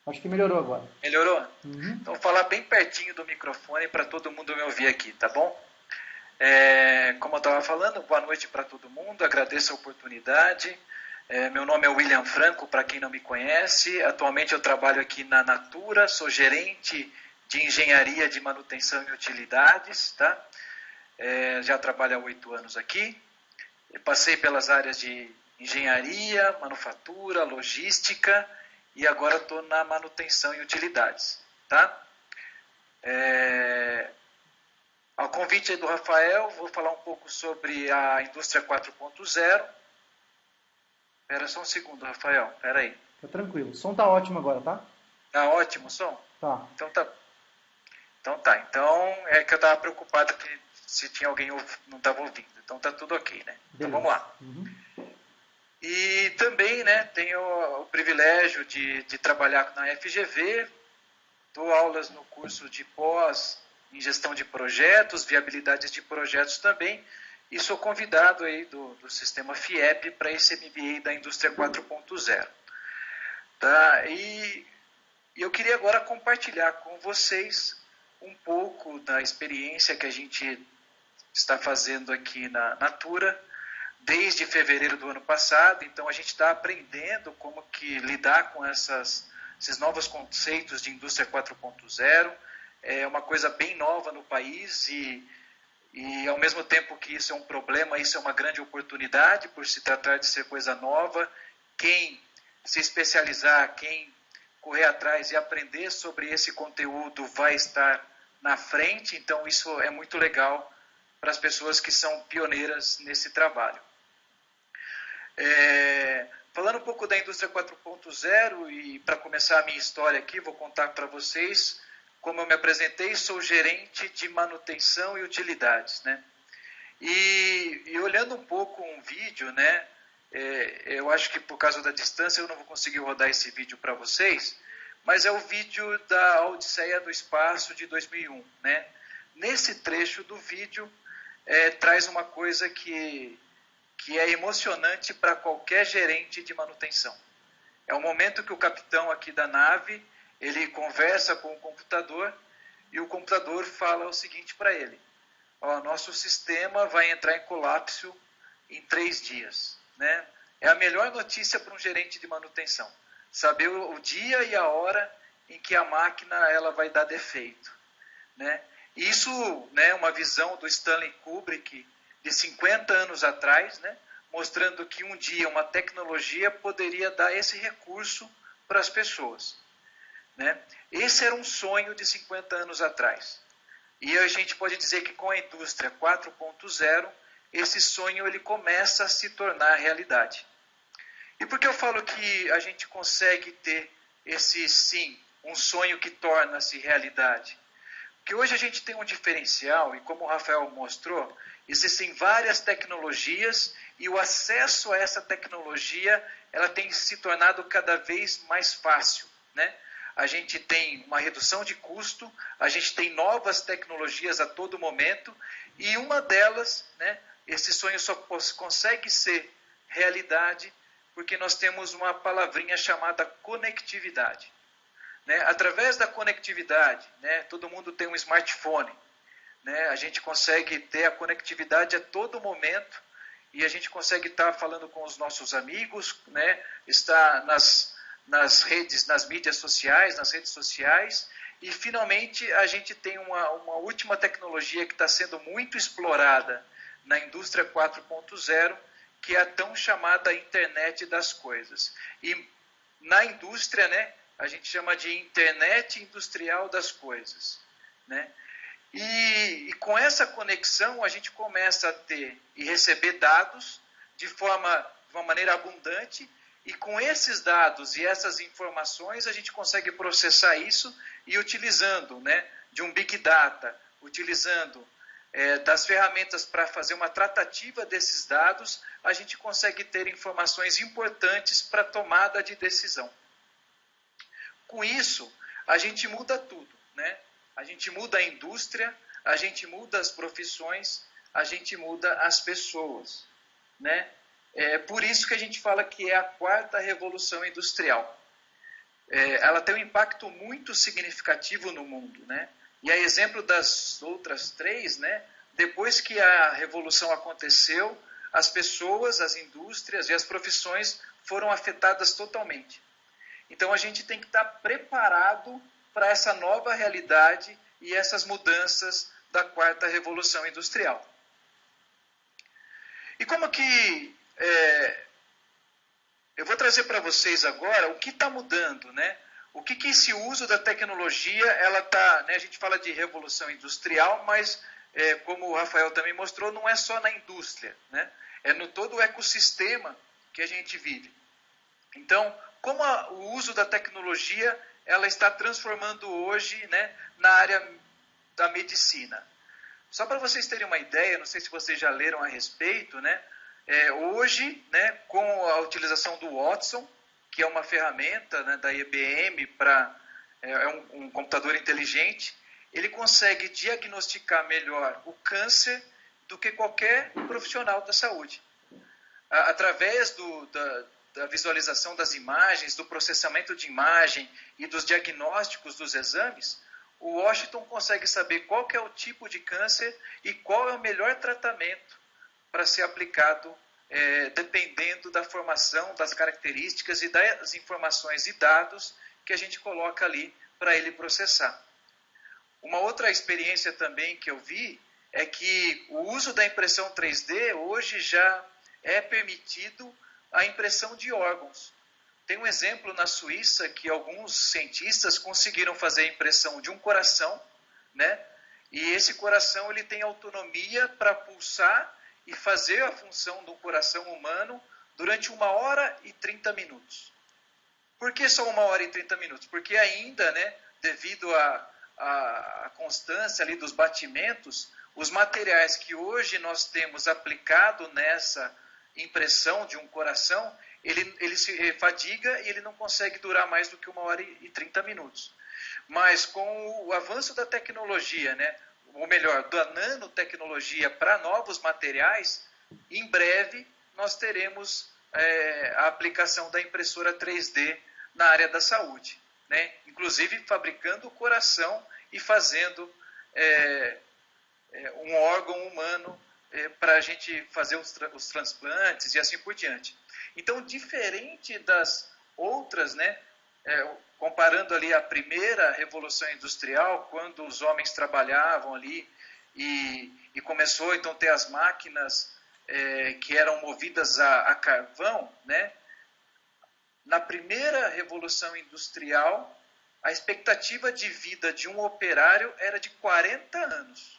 Acho que melhorou agora.
Melhorou?
Uhum.
Então vou falar bem pertinho do microfone para todo mundo me ouvir aqui, tá bom? Como eu estava falando, boa noite para todo mundo, agradeço a oportunidade. Meu nome é William Franco, para quem não me conhece. Atualmente eu trabalho aqui na Natura, sou gerente de engenharia de manutenção e utilidades, tá? Já trabalho há 8 anos aqui. Eu passei pelas áreas de engenharia, manufatura, logística e agora estou na manutenção e utilidades, tá? Ao convite aí do Rafael, vou falar um pouco sobre a indústria 4.0. Espera só um segundo, Rafael. Espera aí.
Tá tranquilo. O som tá ótimo agora, tá?
Tá ótimo o som?
Tá.
Então tá. Então é que eu estava preocupado que se tinha alguém não estava ouvindo. Então tá tudo ok, né?
Beleza.
Então vamos lá. E também, né, tenho o privilégio de trabalhar na FGV, dou aulas no curso de pós em gestão de projetos, viabilidades de projetos também, e sou convidado aí do sistema FIEP para esse MBA da indústria 4.0. Tá? E eu queria agora compartilhar com vocês um pouco da experiência que a gente está fazendo aqui na Natura, desde fevereiro do ano passado. Então a gente está aprendendo como que lidar com esses novos conceitos de indústria 4.0. É uma coisa bem nova no país e ao mesmo tempo que isso é um problema, isso é uma grande oportunidade por se tratar de ser coisa nova. Quem se especializar, quem correr atrás e aprender sobre esse conteúdo vai estar na frente. Então isso é muito legal para as pessoas que são pioneiras nesse trabalho. Falando um pouco da indústria 4.0 e para começar a minha história aqui, vou contar para vocês como eu me apresentei. Sou gerente de manutenção e utilidades, né? E olhando um pouco um vídeo, né? Eu acho que por causa da distância eu não vou conseguir rodar esse vídeo para vocês, mas é o vídeo da Odisseia do Espaço de 2001, né? Nesse trecho do vídeo traz uma coisa que é emocionante para qualquer gerente de manutenção. É o momento que o capitão aqui da nave, ele conversa com o computador e o computador fala o seguinte para ele: nosso sistema vai entrar em colapso em 3 dias. Né? É a melhor notícia para um gerente de manutenção, saber o dia e a hora em que a máquina ela vai dar defeito. Né? Isso é uma visão do Stanley Kubrick de 50 anos atrás, né? Mostrando que um dia uma tecnologia poderia dar esse recurso para as pessoas. Né? Esse era um sonho de 50 anos atrás. E a gente pode dizer que com a indústria 4.0, esse sonho ele começa a se tornar realidade. E por que eu falo que a gente consegue ter um sonho que torna-se realidade? Porque hoje a gente tem um diferencial, e como o Rafael mostrou, existem várias tecnologias e o acesso a essa tecnologia ela tem se tornado cada vez mais fácil, né? A gente tem uma redução de custo, a gente tem novas tecnologias a todo momento, e uma delas, né, esse sonho só consegue ser realidade porque nós temos uma palavrinha chamada conectividade. Né? Através da conectividade, né, todo mundo tem um smartphone, né, a gente consegue ter a conectividade a todo momento e a gente consegue estar falando com os nossos amigos, né, estar nas redes, nas mídias sociais, nas redes sociais, e finalmente a gente tem uma última tecnologia que está sendo muito explorada na indústria 4.0, que é a tão chamada internet das coisas. E na indústria, né, a gente chama de internet industrial das coisas, né? E com essa conexão a gente começa a ter e receber dados de uma maneira abundante, e com esses dados e essas informações a gente consegue processar isso e utilizando, né, de um Big Data, utilizando das ferramentas para fazer uma tratativa desses dados, a gente consegue ter informações importantes para a tomada de decisão. Com isso, a gente muda tudo, né? A gente muda a indústria, a gente muda as profissões, a gente muda as pessoas, né? É por isso que a gente fala que é a quarta revolução industrial. Ela tem um impacto muito significativo no mundo, né? E a exemplo das outras três, né? Depois que a revolução aconteceu, as pessoas, as indústrias e as profissões foram afetadas totalmente. Então a gente tem que estar preparado para essa nova realidade e essas mudanças da quarta revolução industrial. E como que eu vou trazer para vocês agora o que está mudando, né? O que esse uso da tecnologia, ela tá, né? A gente fala de revolução industrial, mas como o Rafael também mostrou, não é só na indústria, né? É no todo o ecossistema que a gente vive. Então, como o uso da tecnologia ela está transformando hoje, né, na área da medicina. Só para vocês terem uma ideia, não sei se vocês já leram a respeito, né? Hoje, né, com a utilização do Watson, que é uma ferramenta, né, da IBM, um computador inteligente, ele consegue diagnosticar melhor o câncer do que qualquer profissional da saúde. Através da visualização das imagens, do processamento de imagem e dos diagnósticos dos exames, o Washington consegue saber qual que é o tipo de câncer e qual é o melhor tratamento para ser aplicado, dependendo da formação, das características e das informações e dados que a gente coloca ali para ele processar. Uma outra experiência também que eu vi é que o uso da impressão 3D hoje já é permitido a impressão de órgãos. Tem um exemplo na Suíça que alguns cientistas conseguiram fazer a impressão de um coração, né? E esse coração ele tem autonomia para pulsar e fazer a função do coração humano durante 1h30. Por que só 1h30? Porque ainda, né, devido à constância ali dos batimentos, os materiais que hoje nós temos aplicado nessa impressão de um coração, ele se fadiga e ele não consegue durar mais do que 1h30. Mas com o avanço da tecnologia, né, ou melhor, da nanotecnologia para novos materiais, em breve nós teremos a aplicação da impressora 3D na área da saúde, né? Inclusive fabricando o coração e fazendo um órgão humano para a gente fazer os transplantes e assim por diante. Então, diferente das outras, né, comparando ali a primeira revolução industrial, quando os homens trabalhavam ali e começou então a ter as máquinas que eram movidas a carvão, né? Na primeira revolução industrial, a expectativa de vida de um operário era de 40 anos.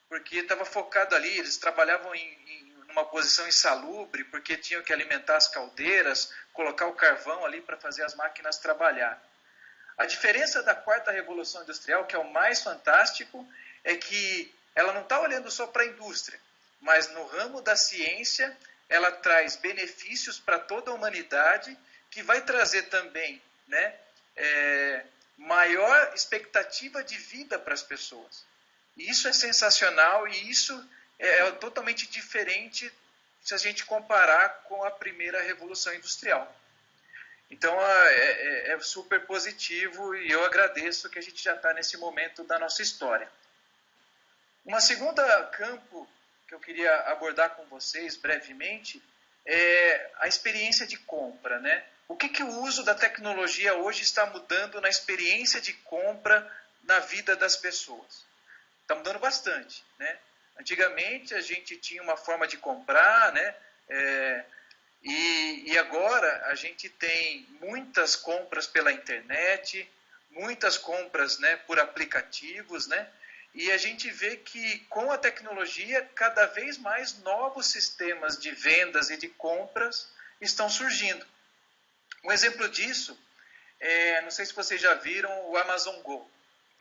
Porque estava focado ali, eles trabalhavam numa posição insalubre, porque tinham que alimentar as caldeiras, colocar o carvão ali para fazer as máquinas trabalhar. A diferença da quarta revolução industrial, que é o mais fantástico, é que ela não está olhando só para a indústria, mas no ramo da ciência, ela traz benefícios para toda a humanidade, que vai trazer também, né, maior expectativa de vida para as pessoas. E isso é sensacional e isso é totalmente diferente se a gente comparar com a primeira Revolução Industrial. Então é super positivo e eu agradeço que a gente já está nesse momento da nossa história. Uma segunda campo que eu queria abordar com vocês brevemente é a experiência de compra, né? O que o uso da tecnologia hoje está mudando na experiência de compra na vida das pessoas? Está mudando bastante, né? Antigamente a gente tinha uma forma de comprar, né? E agora a gente tem muitas compras pela internet, muitas compras, né, por aplicativos, né? E a gente vê que com a tecnologia cada vez mais novos sistemas de vendas e de compras estão surgindo. Um exemplo disso, não sei se vocês já viram o Amazon Go.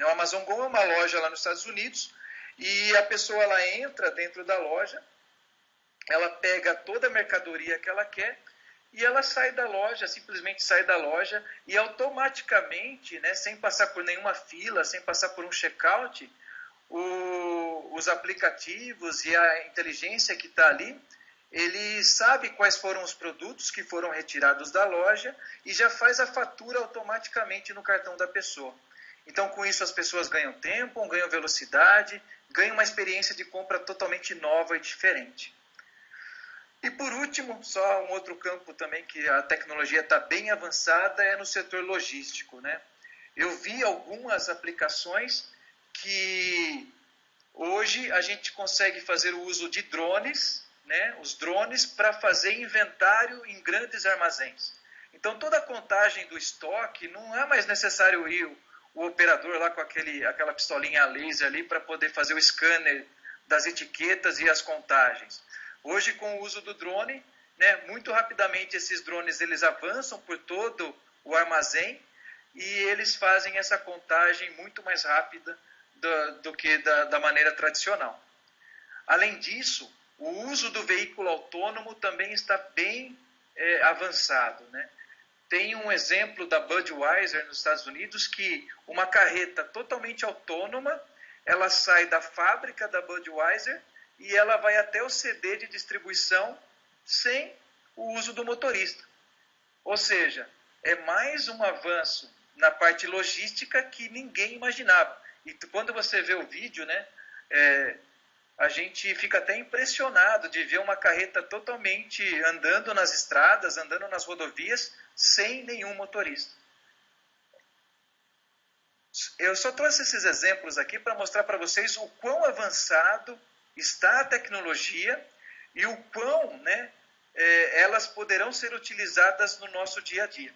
O Amazon Go é uma loja lá nos Estados Unidos e a pessoa ela entra dentro da loja, ela pega toda a mercadoria que ela quer e ela sai da loja, simplesmente sai da loja e automaticamente, né, sem passar por nenhuma fila, sem passar por um checkout, os aplicativos e a inteligência que está ali, ele sabe quais foram os produtos que foram retirados da loja e já faz a fatura automaticamente no cartão da pessoa. Então, com isso, as pessoas ganham tempo, ganham velocidade, ganham uma experiência de compra totalmente nova e diferente. E por último, só um outro campo também que a tecnologia está bem avançada é no setor logístico, né? Eu vi algumas aplicações que hoje a gente consegue fazer o uso de drones, né? Os drones para fazer inventário em grandes armazéns. Então toda a contagem do estoque não é mais necessário ir o operador lá com aquela pistolinha a laser ali para poder fazer o scanner das etiquetas e as contagens. Hoje, com o uso do drone, né, muito rapidamente esses drones eles avançam por todo o armazém e eles fazem essa contagem muito mais rápida do que da maneira tradicional. Além disso, o uso do veículo autônomo também está bem avançado, né? Tem um exemplo da Budweiser nos Estados Unidos que uma carreta totalmente autônoma, ela sai da fábrica da Budweiser e ela vai até o CD de distribuição sem o uso do motorista. Ou seja, é mais um avanço na parte logística que ninguém imaginava. E quando você vê o vídeo, né, a gente fica até impressionado de ver uma carreta totalmente andando nas estradas, andando nas rodovias, sem nenhum motorista. Eu só trouxe esses exemplos aqui para mostrar para vocês o quão avançado está a tecnologia e o quão, né, elas poderão ser utilizadas no nosso dia a dia.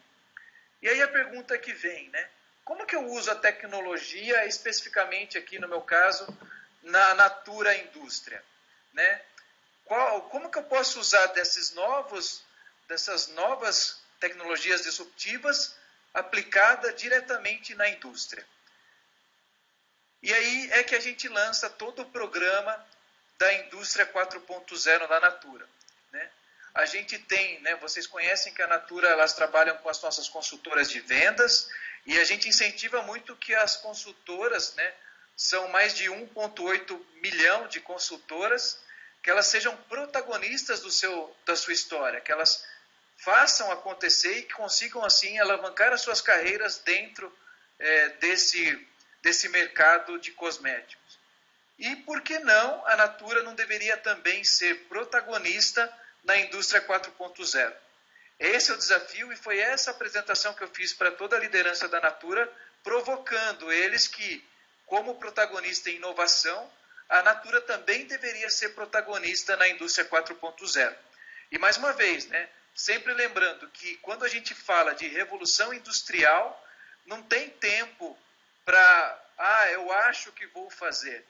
E aí a pergunta que vem, né? Como que eu uso a tecnologia, especificamente aqui no meu caso, na Natura Indústria, né? Como que eu posso usar dessas novas tecnologias disruptivas aplicada diretamente na indústria? E aí é que a gente lança todo o programa da Indústria 4.0 da Natura, né? A gente tem, né, vocês conhecem que a Natura, elas trabalham com as nossas consultoras de vendas e a gente incentiva muito que as consultoras, né, são mais de 1,8 milhão de consultoras, que elas sejam protagonistas da sua história, que elas façam acontecer e que consigam assim alavancar as suas carreiras dentro desse mercado de cosméticos. E por que não a Natura não deveria também ser protagonista na indústria 4.0? Esse é o desafio e foi essa apresentação que eu fiz para toda a liderança da Natura, provocando eles que, como protagonista em inovação, a Natura também deveria ser protagonista na indústria 4.0. E mais uma vez, né, sempre lembrando que quando a gente fala de revolução industrial, não tem tempo para, eu acho que vou fazer.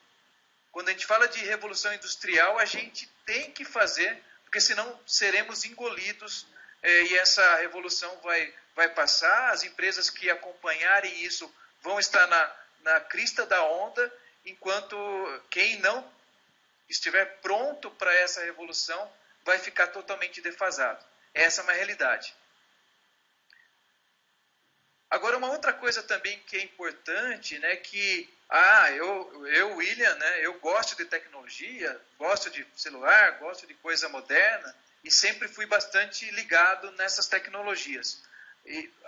Quando a gente fala de revolução industrial, a gente tem que fazer, porque senão seremos engolidos e essa revolução vai passar, as empresas que acompanharem isso vão estar na crista da onda, enquanto quem não estiver pronto para essa revolução vai ficar totalmente defasado. Essa é uma realidade. Agora, uma outra coisa também que é importante, né, que William, né, eu gosto de tecnologia, gosto de celular, gosto de coisa moderna e sempre fui bastante ligado nessas tecnologias.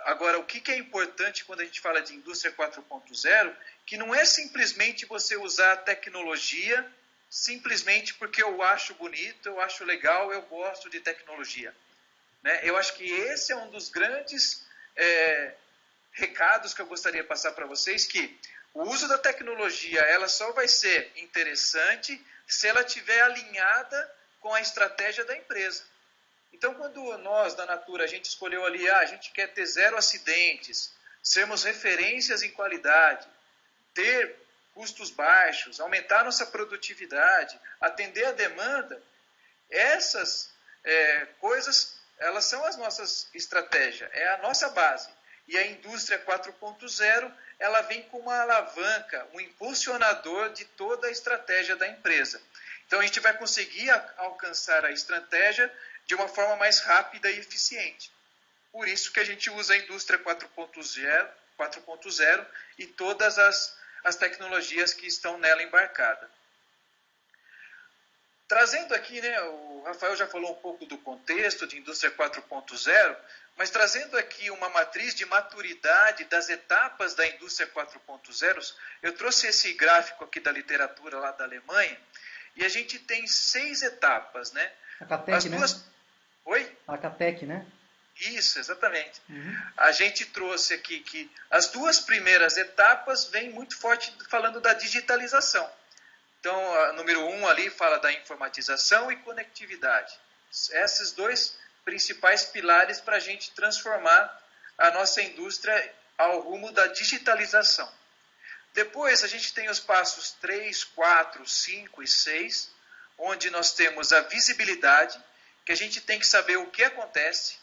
Agora, o que é importante quando a gente fala de indústria 4.0, que não é simplesmente você usar a tecnologia simplesmente porque eu acho bonito, eu acho legal, eu gosto de tecnologia. Né? Eu acho que esse é um dos grandes recados que eu gostaria de passar para vocês, que o uso da tecnologia ela só vai ser interessante se ela estiver alinhada com a estratégia da empresa. Então, quando nós, da Natura, a gente escolheu ali, a gente quer ter 0 acidentes, sermos referências em qualidade, ter custos baixos, aumentar nossa produtividade, atender a demanda, essas coisas, elas são as nossas estratégias, é a nossa base. E a indústria 4.0, ela vem com uma alavanca, um impulsionador de toda a estratégia da empresa. Então, a gente vai conseguir alcançar a estratégia de uma forma mais rápida e eficiente. Por isso que a gente usa a indústria 4.0 e todas as tecnologias que estão nela embarcadas. Trazendo aqui, né, o Rafael já falou um pouco do contexto de indústria 4.0, mas trazendo aqui uma matriz de maturidade das etapas da indústria 4.0, eu trouxe esse gráfico aqui da literatura lá da Alemanha, e a gente tem 6 etapas, né?
A CATEC, né?
Oi?
A CATEC, né?
Isso, exatamente. A gente trouxe aqui que as 2 primeiras etapas vêm muito forte falando da digitalização. Então, a número 1 ali fala da informatização e conectividade. Esses 2 principais pilares para a gente transformar a nossa indústria ao rumo da digitalização. Depois, a gente tem os passos 3, 4, 5 e 6, onde nós temos a visibilidade, que a gente tem que saber o que acontece.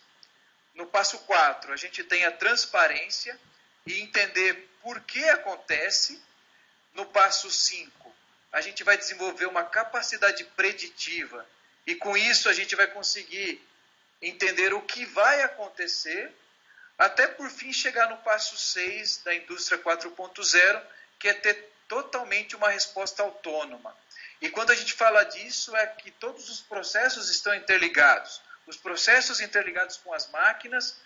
No passo 4, a gente tem a transparência e entender por que acontece. No passo 5, a gente vai desenvolver uma capacidade preditiva e com isso a gente vai conseguir entender o que vai acontecer, até por fim chegar no passo 6 da indústria 4.0, que é ter totalmente uma resposta autônoma. E quando a gente fala disso, é que todos os processos estão interligados. Os processos interligados com as máquinas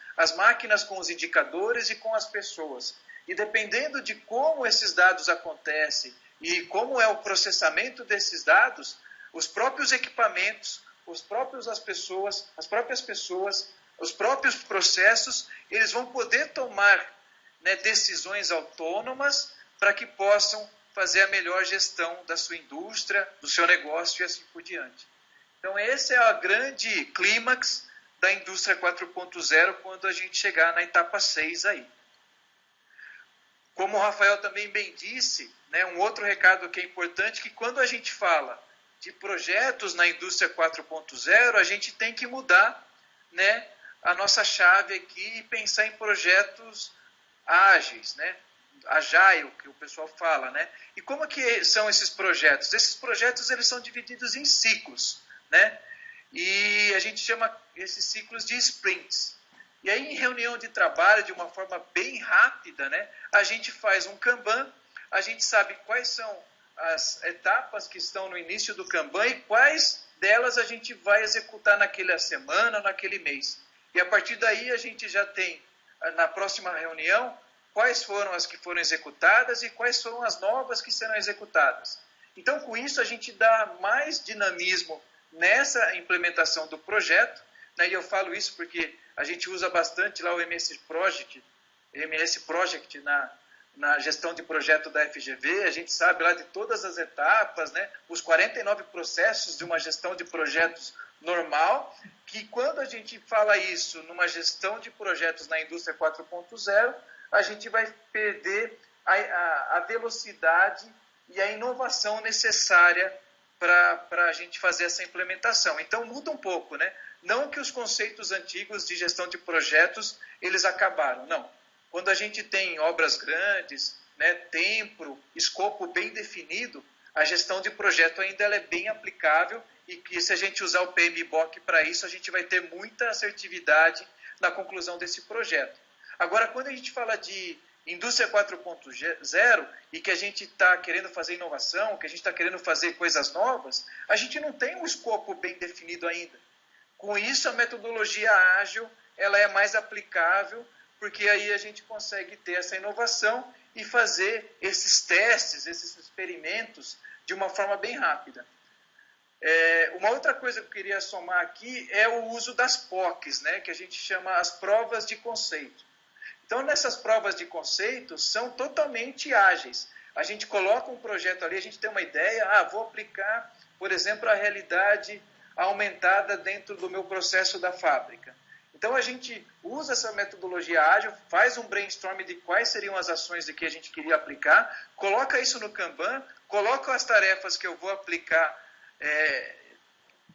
com os indicadores e com as pessoas. E dependendo de como esses dados acontecem e como é o processamento desses dados, os próprios equipamentos, as próprias pessoas, os próprios processos, eles vão poder tomar, né, decisões autônomas para que possam fazer a melhor gestão da sua indústria, do seu negócio e assim por diante. Então, esse é o grande clímax da indústria 4.0 quando a gente chegar na etapa 6 aí. Como o Rafael também bem disse, né, um outro recado que é importante, que quando a gente fala de projetos na indústria 4.0, a gente tem que mudar, né, a nossa chave aqui e pensar em projetos ágeis, né, agile, que o pessoal fala, né? E como que são esses projetos? Esses projetos eles são divididos em ciclos, né? E a gente chama esses ciclos de sprints. E aí, em reunião de trabalho, de uma forma bem rápida, né, a gente faz um Kanban, a gente sabe quais são as etapas que estão no início do Kanban e quais delas a gente vai executar naquela semana, naquele mês. E a partir daí a gente já tem, na próxima reunião, quais foram as que foram executadas e quais foram as novas que serão executadas. Então, com isso, a gente dá mais dinamismo nessa implementação do projeto, né? E eu falo isso porque a gente usa bastante lá o MS Project na gestão de projeto da FGV, a gente sabe lá de todas as etapas, né? Os 49 processos de uma gestão de projetos normal, que quando a gente fala isso numa gestão de projetos na indústria 4.0, a gente vai perder a velocidade e a inovação necessária para a gente fazer essa implementação. Então muda um pouco, né? Não que os conceitos antigos de gestão de projetos eles acabaram, não. Quando a gente tem obras grandes, né, tempo, escopo bem definido, a gestão de projeto ainda ela é bem aplicável e que se a gente usar o PMBOK para isso, a gente vai ter muita assertividade na conclusão desse projeto. Agora, quando a gente fala de indústria 4.0 e que a gente está querendo fazer inovação, que a gente está querendo fazer coisas novas, a gente não tem um escopo bem definido ainda. Com isso, a metodologia ágil ela é mais aplicável, porque aí a gente consegue ter essa inovação e fazer esses testes, esses experimentos de uma forma bem rápida. Uma outra coisa que eu queria somar aqui é o uso das POCs, né, que a gente chama as provas de conceito. Então, nessas provas de conceito, são totalmente ágeis. A gente coloca um projeto ali, a gente tem uma ideia, vou aplicar, por exemplo, a realidade aumentada dentro do meu processo da fábrica. Então, a gente usa essa metodologia ágil, faz um brainstorm de quais seriam as ações de que a gente queria aplicar, coloca isso no Kanban, coloca as tarefas que eu vou aplicar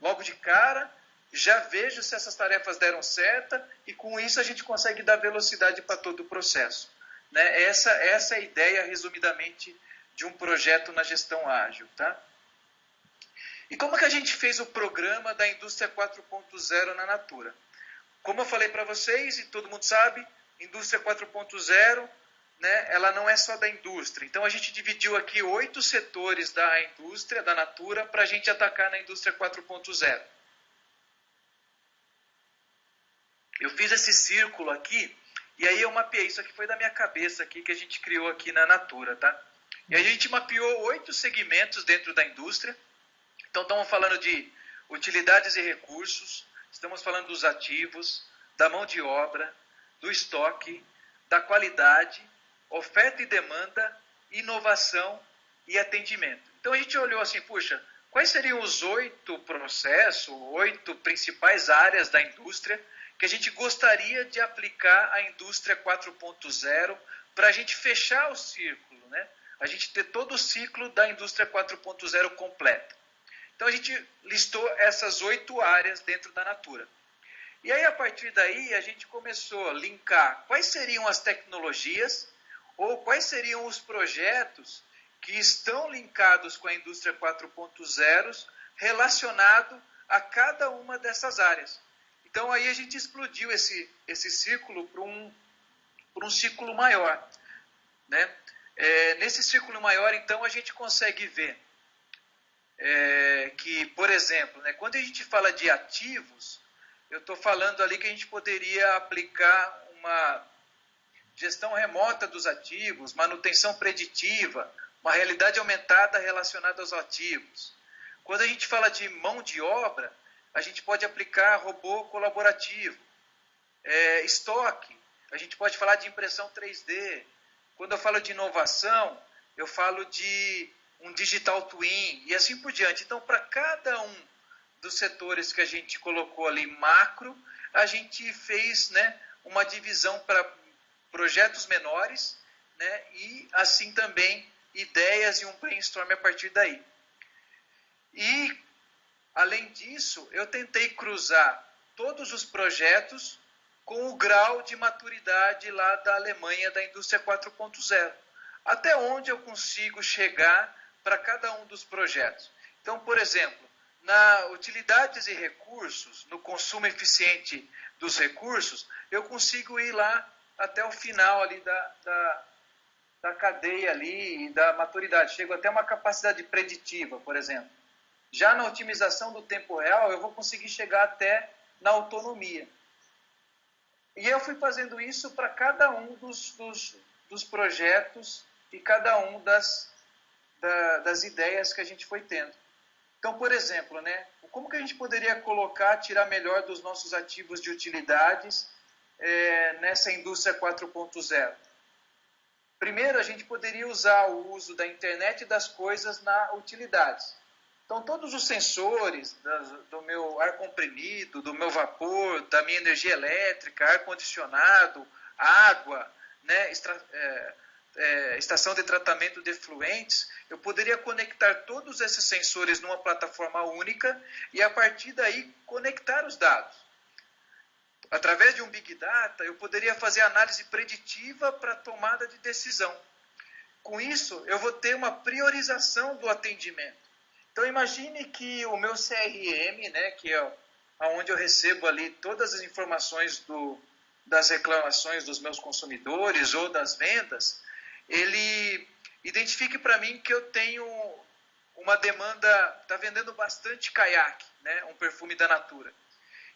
logo de cara, já vejo se essas tarefas deram certo e com isso a gente consegue dar velocidade para todo o processo. Né? Essa é a ideia, resumidamente, de um projeto na gestão ágil. Tá? E como que a gente fez o programa da indústria 4.0 na Natura? Como eu falei para vocês, e todo mundo sabe, indústria 4.0, né, ela não é só da indústria. Então a gente dividiu aqui 8 setores da indústria, da Natura, para a gente atacar na indústria 4.0. Eu fiz esse círculo aqui, e aí eu mapeei, isso aqui foi da minha cabeça aqui, que a gente criou aqui na Natura, tá? E a gente mapeou 8 segmentos dentro da indústria. Então estamos falando de utilidades e recursos, estamos falando dos ativos, da mão de obra, do estoque, da qualidade, oferta e demanda, inovação e atendimento. Então a gente olhou assim, puxa, quais seriam os 8 processos, 8 principais áreas da indústria que a gente gostaria de aplicar à indústria 4.0 para a gente fechar o círculo, né? A gente ter todo o ciclo da indústria 4.0 completo. Então a gente listou essas 8 áreas dentro da Natura. E aí a partir daí a gente começou a linkar quais seriam as tecnologias ou quais seriam os projetos que estão linkados com a indústria 4.0 relacionado a cada uma dessas áreas. Então aí a gente explodiu esse círculo para um círculo maior. Né? Nesse círculo maior, então, a gente consegue ver que, por exemplo, né, quando a gente fala de ativos, eu estou falando ali que a gente poderia aplicar uma gestão remota dos ativos, manutenção preditiva, uma realidade aumentada relacionada aos ativos. Quando a gente fala de mão de obra, a gente pode aplicar robô colaborativo, estoque, a gente pode falar de impressão 3D. Quando eu falo de inovação, eu falo de um digital twin e assim por diante. Então, para cada um dos setores que a gente colocou ali macro, a gente fez, né, uma divisão para projetos menores, né, e assim também ideias e um brainstorm a partir daí. E, além disso, eu tentei cruzar todos os projetos com o grau de maturidade lá da Alemanha da indústria 4.0. Até onde eu consigo chegar para cada um dos projetos. Então, por exemplo, na utilidades e recursos, no consumo eficiente dos recursos, eu consigo ir lá até o final ali da cadeia ali, da maturidade. Chego até uma capacidade preditiva, por exemplo. Já na otimização do tempo real, eu vou conseguir chegar até na autonomia. E eu fui fazendo isso para cada um dos projetos e cada um das ideias que a gente foi tendo. Então, por exemplo, né, como que a gente poderia tirar melhor dos nossos ativos de utilidades nessa indústria 4.0? Primeiro, a gente poderia usar o uso da internet das coisas na utilidades. Então, todos os sensores do meu ar comprimido, do meu vapor, da minha energia elétrica, ar-condicionado, água, né, estação de tratamento de efluentes, eu poderia conectar todos esses sensores numa plataforma única e, a partir daí, conectar os dados. Através de um Big Data, eu poderia fazer análise preditiva para tomada de decisão. Com isso, eu vou ter uma priorização do atendimento. Então, imagine que o meu CRM, né, que é onde eu recebo ali todas as informações das reclamações dos meus consumidores ou das vendas, ele identifique para mim que eu tenho uma demanda, está vendendo bastante caiaque, né, um perfume da Natura.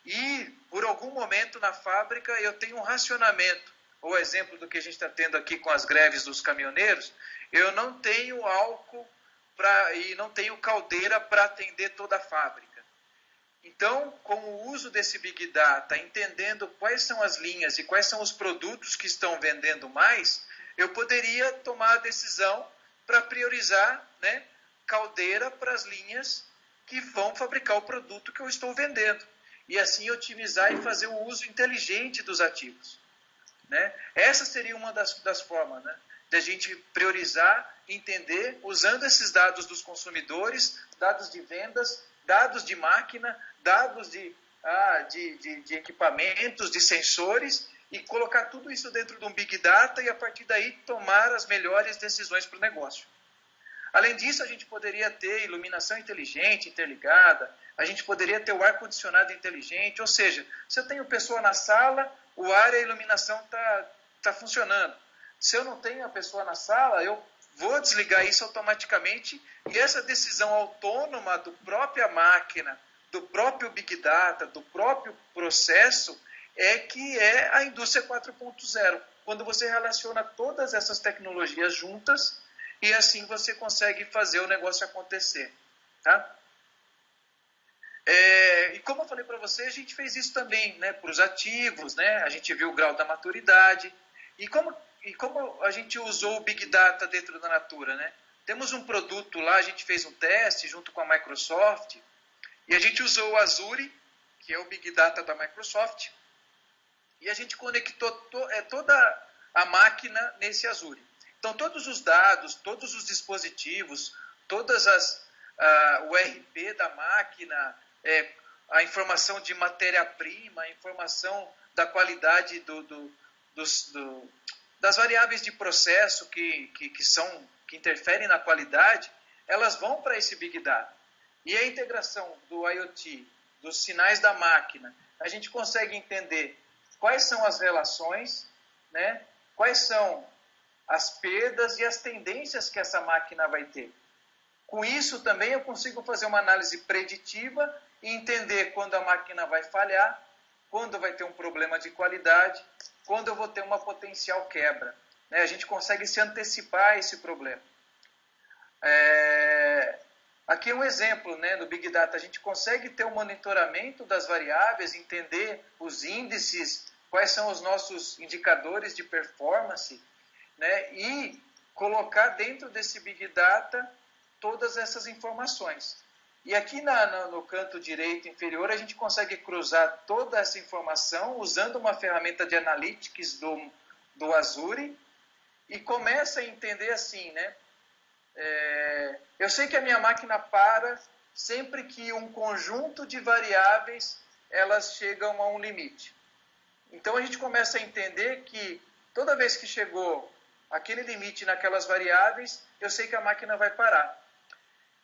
E, por algum momento na fábrica, eu tenho um racionamento, ou exemplo do que a gente está tendo aqui com as greves dos caminhoneiros, eu não tenho álcool e não tenho caldeira para atender toda a fábrica. Então, com o uso desse Big Data, entendendo quais são as linhas e quais são os produtos que estão vendendo mais, eu poderia tomar a decisão para priorizar, né, caldeira para as linhas que vão fabricar o produto que eu estou vendendo. E assim otimizar e fazer o uso inteligente dos ativos. Né? Essa seria uma das formas, né, de a gente priorizar, entender, usando esses dados dos consumidores, dados de vendas, dados de máquina, dados de equipamentos, de sensores, e colocar tudo isso dentro de um Big Data e, a partir daí, tomar as melhores decisões para o negócio. Além disso, a gente poderia ter iluminação inteligente, interligada, a gente poderia ter o ar-condicionado inteligente, ou seja, se eu tenho pessoa na sala, o ar e a iluminação tá funcionando. Se eu não tenho a pessoa na sala, eu vou desligar isso automaticamente e essa decisão autônoma da própria máquina, do próprio Big Data, do próprio processo, que é a indústria 4.0. Quando você relaciona todas essas tecnologias juntas, e assim você consegue fazer o negócio acontecer. Tá? E como eu falei para você, a gente fez isso também, né, para os ativos, né? A gente viu o grau da maturidade. E como a gente usou o Big Data dentro da Natura, né? Temos um produto lá, a gente fez um teste junto com a Microsoft, e a gente usou o Azure, que é o Big Data da Microsoft, e a gente conectou toda a máquina nesse Azure. Então, todos os dados, todos os dispositivos, o RP da máquina, a informação de matéria-prima, a informação da qualidade das variáveis de processo que interferem na qualidade, elas vão para esse Big Data. E a integração do IoT, dos sinais da máquina, a gente consegue entender quais são as relações, né? Quais são as perdas e as tendências que essa máquina vai ter. Com isso também eu consigo fazer uma análise preditiva e entender quando a máquina vai falhar, quando vai ter um problema de qualidade, quando eu vou ter uma potencial quebra. Né? A gente consegue se antecipar a esse problema. Aqui é um exemplo, né, do Big Data. A gente consegue ter o monitoramento das variáveis, entender os índices, quais são os nossos indicadores de performance, né, e colocar dentro desse Big Data todas essas informações. E aqui no canto direito inferior a gente consegue cruzar toda essa informação usando uma ferramenta de analytics do Azure e começa a entender assim, né? Eu sei que a minha máquina para sempre que um conjunto de variáveis elas chegam a um limite. Então a gente começa a entender que toda vez que chegou aquele limite naquelas variáveis, eu sei que a máquina vai parar.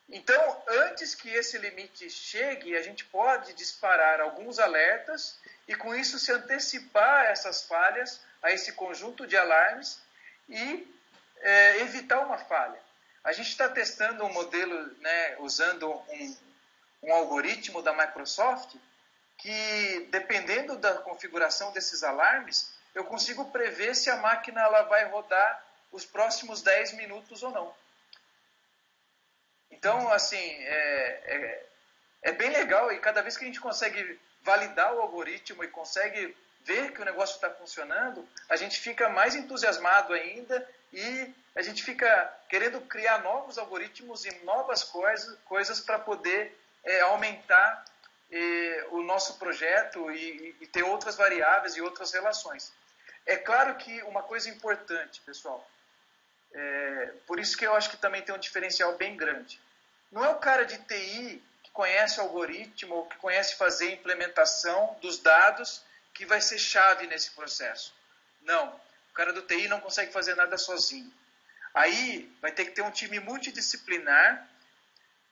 Então, antes que esse limite chegue, a gente pode disparar alguns alertas e com isso se antecipar a essas falhas, a esse conjunto de alarmes e evitar uma falha. A gente está testando um modelo, né, usando um algoritmo da Microsoft que, dependendo da configuração desses alarmes, eu consigo prever se a máquina ela vai rodar os próximos 10 minutos ou não. Então, assim, é bem legal e cada vez que a gente consegue validar o algoritmo e consegue ver que o negócio está funcionando, a gente fica mais entusiasmado ainda e a gente fica querendo criar novos algoritmos e novas coisas para poder aumentar o nosso projeto e ter outras variáveis e outras relações. É claro que uma coisa importante, pessoal, por isso que eu acho que também tem um diferencial bem grande. Não é o cara de TI que conhece o algoritmo ou que conhece fazer a implementação dos dados que vai ser chave nesse processo. Não, o cara do TI não consegue fazer nada sozinho. Aí vai ter que ter um time multidisciplinar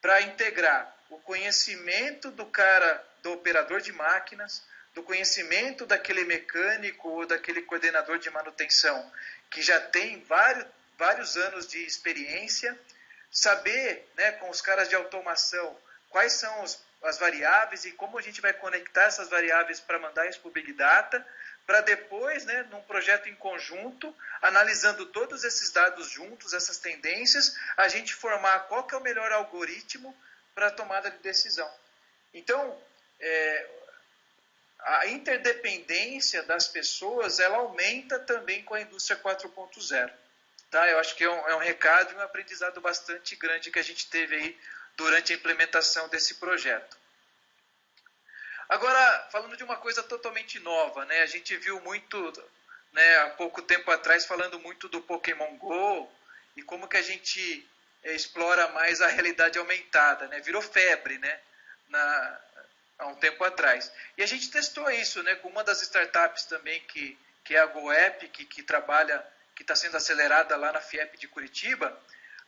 para integrar o conhecimento do cara, do operador de máquinas, do conhecimento daquele mecânico ou daquele coordenador de manutenção que já tem vários anos de experiência, saber, né, com os caras de automação quais são as variáveis e como a gente vai conectar essas variáveis para mandar isso para o Big Data, para depois, né, num projeto em conjunto, analisando todos esses dados juntos, essas tendências, a gente formar qual que é o melhor algoritmo para a tomada de decisão. Então, a interdependência das pessoas, ela aumenta também com a indústria 4.0. Tá? Eu acho que é um recado e um aprendizado bastante grande que a gente teve aí durante a implementação desse projeto. Agora, falando de uma coisa totalmente nova, né? A gente viu muito, né, há pouco tempo atrás, falando muito do Pokémon GO e como que a gente explora mais a realidade aumentada, né? Virou febre, né? Há um tempo atrás. E a gente testou isso, né, com uma das startups também, que é a GoApp, que trabalha, que está sendo acelerada lá na FIEP de Curitiba.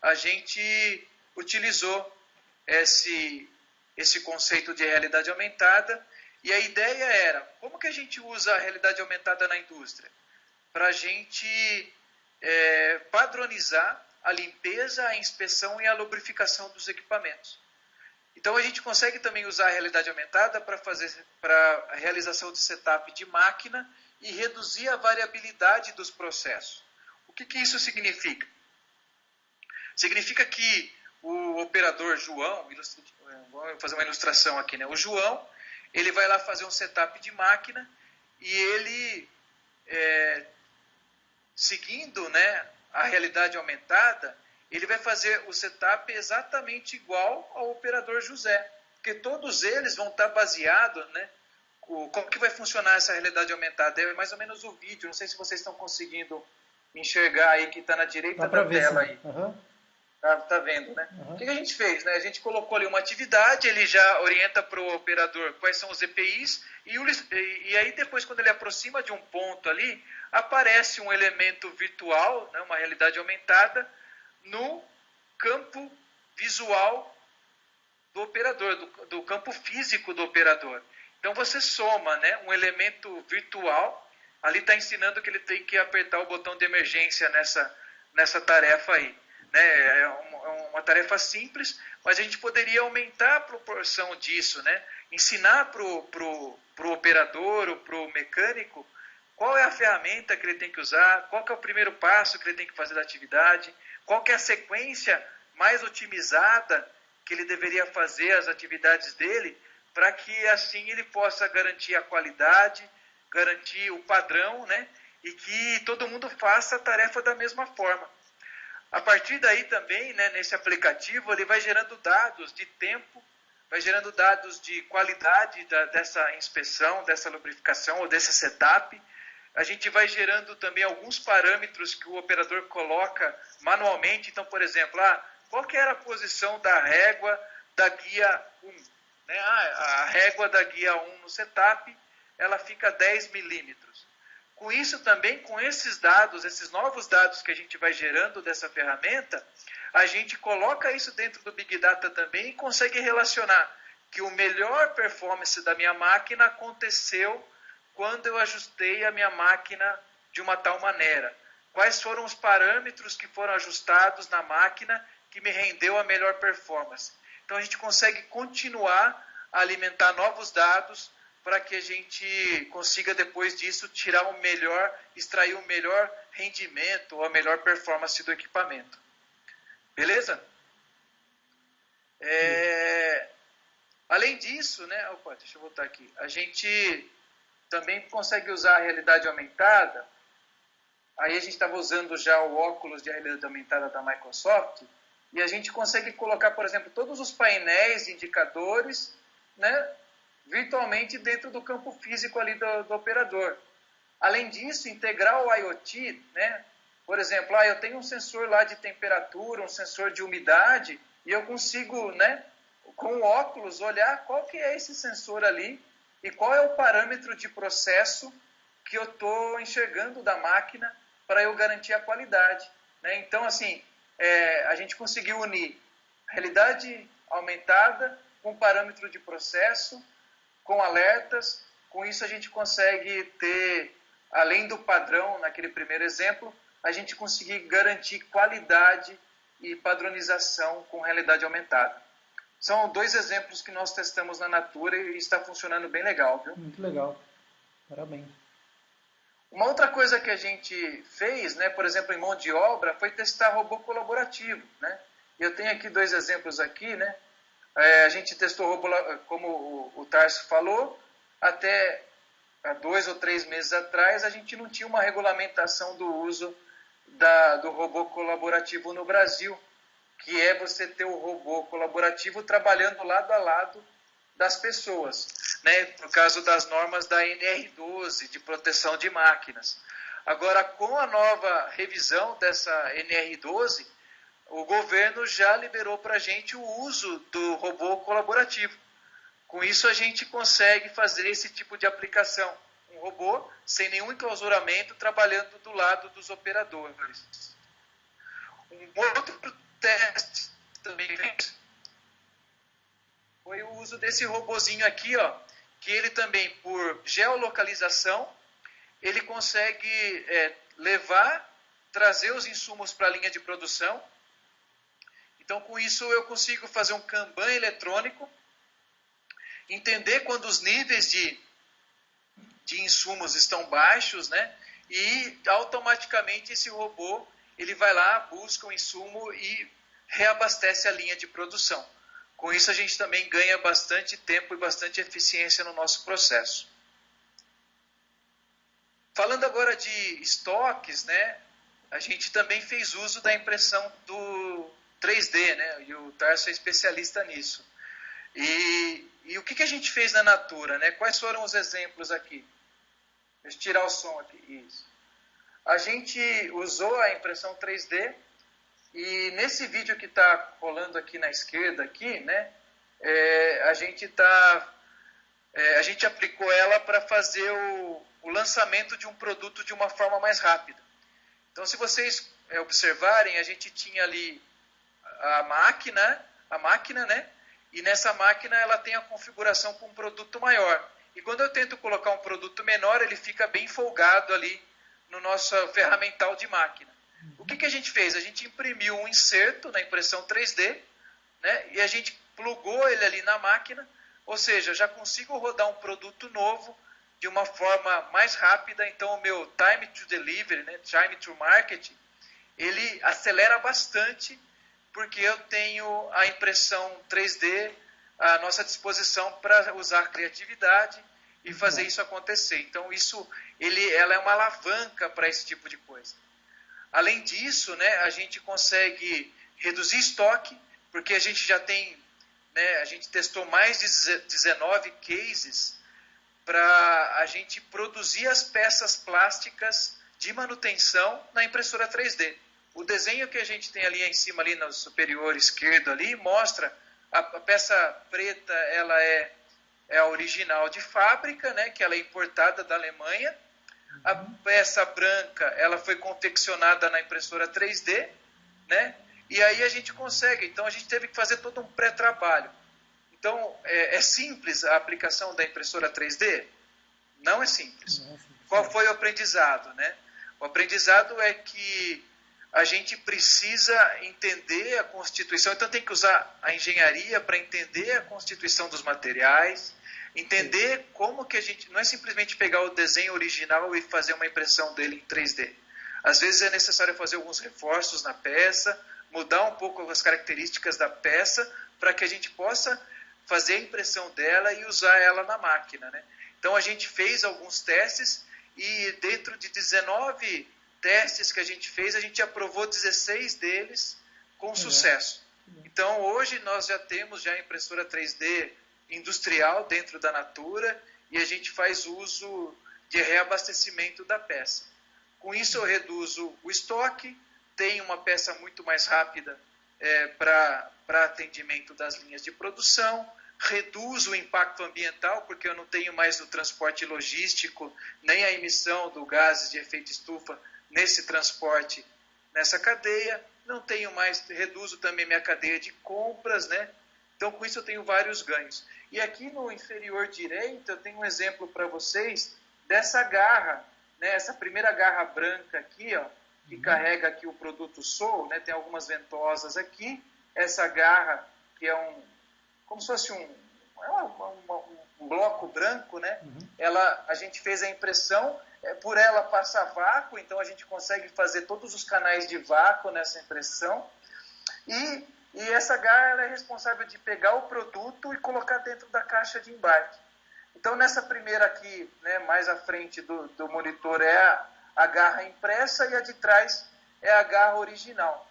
A gente utilizou esse conceito de realidade aumentada, e a ideia era, como que a gente usa a realidade aumentada na indústria? Para a gente padronizar a limpeza, a inspeção e a lubrificação dos equipamentos. Então a gente consegue também usar a realidade aumentada para a realização de setup de máquina e reduzir a variabilidade dos processos. O que isso significa? Significa que o operador João, vou fazer uma ilustração aqui, né? O João, ele vai lá fazer um setup de máquina e ele, seguindo, né, a realidade aumentada, ele vai fazer o setup exatamente igual ao operador José, porque todos eles vão estar baseados, né? Como que vai funcionar essa realidade aumentada? É mais ou menos o vídeo, não sei se vocês estão conseguindo enxergar aí, que está na direita da tela aí. Tá vendo, né? Uhum. O que a gente fez, né? A gente colocou ali uma atividade, ele já orienta para o operador quais são os EPIs, e aí depois, quando ele aproxima de um ponto ali, aparece um elemento virtual, né, uma realidade aumentada, no campo visual do operador, do campo físico do operador. Então você soma, né, um elemento virtual, ali está ensinando que ele tem que apertar o botão de emergência nessa tarefa aí. Né? É uma tarefa simples, mas a gente poderia aumentar a proporção disso, né? Ensinar para o operador ou para o mecânico qual é a ferramenta que ele tem que usar, qual que é o primeiro passo que ele tem que fazer da atividade, qual que é a sequência mais otimizada que ele deveria fazer as atividades dele, para que assim ele possa garantir a qualidade, garantir o padrão, né? E que todo mundo faça a tarefa da mesma forma. A partir daí também, né, nesse aplicativo, ele vai gerando dados de tempo, vai gerando dados de qualidade dessa inspeção, dessa lubrificação ou desse setup. A gente vai gerando também alguns parâmetros que o operador coloca manualmente. Então, por exemplo, qual que era a posição da régua da guia 1? Né? A régua da guia 1 no setup, ela fica 10 milímetros. Com isso também, com esses dados, esses novos dados que a gente vai gerando dessa ferramenta, a gente coloca isso dentro do Big Data também e consegue relacionar que o melhor performance da minha máquina aconteceu quando eu ajustei a minha máquina de uma tal maneira. Quais foram os parâmetros que foram ajustados na máquina que me rendeu a melhor performance. Então a gente consegue continuar a alimentar novos dados para que a gente consiga, depois disso, tirar o melhor, extrair o melhor rendimento ou a melhor performance do equipamento. Beleza? Além disso, né? Opa, deixa eu voltar aqui. A gente também consegue usar a realidade aumentada. Aí a gente estava usando já o óculos de realidade aumentada da Microsoft, e a gente consegue colocar, por exemplo, todos os painéis, indicadores, né, virtualmente dentro do campo físico ali do operador. Além disso, integrar o IoT, né? Por exemplo, eu tenho um sensor lá de temperatura, um sensor de umidade, e eu consigo, né, com o óculos, olhar qual que é esse sensor ali e qual é o parâmetro de processo que eu estou enxergando da máquina para eu garantir a qualidade. né? Então, assim, a gente conseguiu unir realidade aumentada com parâmetro de processo, com alertas. Com isso a gente consegue ter, além do padrão, naquele primeiro exemplo, a gente conseguir garantir qualidade e padronização com realidade aumentada. São 2 exemplos que nós testamos na Natura e está funcionando bem legal, viu?
Muito legal. Parabéns.
Uma outra coisa que a gente fez, né, por exemplo, em mão de obra, foi testar robô colaborativo, né? Eu tenho aqui 2 exemplos aqui, né? A gente testou robô, como o Tarso falou, até há 2 ou 3 meses atrás a gente não tinha uma regulamentação do uso do robô colaborativo no Brasil, que é você ter o robô colaborativo trabalhando lado a lado das pessoas, né? Por causa das normas da NR12, de proteção de máquinas. Agora, com a nova revisão dessa NR12, o governo já liberou para a gente o uso do robô colaborativo. Com isso, a gente consegue fazer esse tipo de aplicação. Um robô sem nenhum enclausuramento, trabalhando do lado dos operadores. Um outro teste também foi o uso desse robozinho aqui, ó, que ele também, por geolocalização, ele consegue trazer os insumos para a linha de produção. Então, com isso, eu consigo fazer um Kanban eletrônico, entender quando os níveis de insumos estão baixos, né? E automaticamente esse robô ele vai lá, busca o insumo e reabastece a linha de produção. Com isso a gente também ganha bastante tempo e bastante eficiência no nosso processo. Falando agora de estoques, né? A gente também fez uso da impressão do 3D, né? E o Tarso é especialista nisso. E o que a gente fez na Natura, né? Quais foram os exemplos aqui? Deixa eu tirar o som aqui. Isso. A gente usou a impressão 3D e nesse vídeo que está rolando aqui na esquerda, aqui, né? A gente aplicou ela para fazer o lançamento de um produto de uma forma mais rápida. Então, se vocês observarem, a gente tinha ali a máquina, né? E nessa máquina ela tem a configuração com um produto maior. E quando eu tento colocar um produto menor, ele fica bem folgado ali no nosso ferramental de máquina. O que a gente fez? A gente imprimiu um inserto na impressão 3D, né? E a gente plugou ele ali na máquina, ou seja, já consigo rodar um produto novo de uma forma mais rápida. Então o meu time to delivery, né? Time to market, ele acelera bastante, porque eu tenho a impressão 3D à nossa disposição para usar criatividade e fazer isso acontecer. Então, ela é uma alavanca para esse tipo de coisa. Além disso, né, a gente consegue reduzir estoque, porque a gente já tem, né, a gente testou mais de 19 cases para a gente produzir as peças plásticas de manutenção na impressora 3D. O desenho que a gente tem ali em cima, ali no superior esquerdo, ali, mostra a peça preta, ela é a original de fábrica, né, que ela é importada da Alemanha. A peça branca, ela foi confeccionada na impressora 3D, né, e aí a gente consegue. Então, a gente teve que fazer todo um pré-trabalho. Então, é simples a aplicação da impressora 3D? Não é simples. Qual foi o aprendizado, né? O aprendizado é que a gente precisa entender a constituição, então tem que usar a engenharia para entender a constituição dos materiais, entender como que a gente... Não é simplesmente pegar o desenho original e fazer uma impressão dele em 3D. Às vezes é necessário fazer alguns reforços na peça, mudar um pouco as características da peça, para que a gente possa fazer a impressão dela e usar ela na máquina, né? Então a gente fez alguns testes e dentro de 19 testes que a gente fez, a gente aprovou 16 deles com sucesso. Então, hoje nós já temos a impressora 3D industrial dentro da Natura e a gente faz uso de reabastecimento da peça. Com isso, eu reduzo o estoque, tenho uma peça muito mais rápida para atendimento das linhas de produção, reduzo o impacto ambiental, porque eu não tenho mais o transporte logístico, nem a emissão do gases de efeito estufa nesse transporte nessa cadeia, não tenho mais, reduzo também minha cadeia de compras, né? Então, com isso eu tenho vários ganhos. E aqui no inferior direito, eu tenho um exemplo para vocês dessa garra, né? Essa primeira garra branca aqui, ó, que carrega aqui o produto Soul, né? Tem algumas ventosas aqui. Essa garra, que é como se fosse um bloco branco, né? A gente fez a impressão, por ela passa vácuo, então a gente consegue fazer todos os canais de vácuo nessa impressão. E essa garra ela é responsável de pegar o produto e colocar dentro da caixa de embarque. Então, nessa primeira aqui, né, mais à frente do monitor, é a garra impressa e a de trás é a garra original.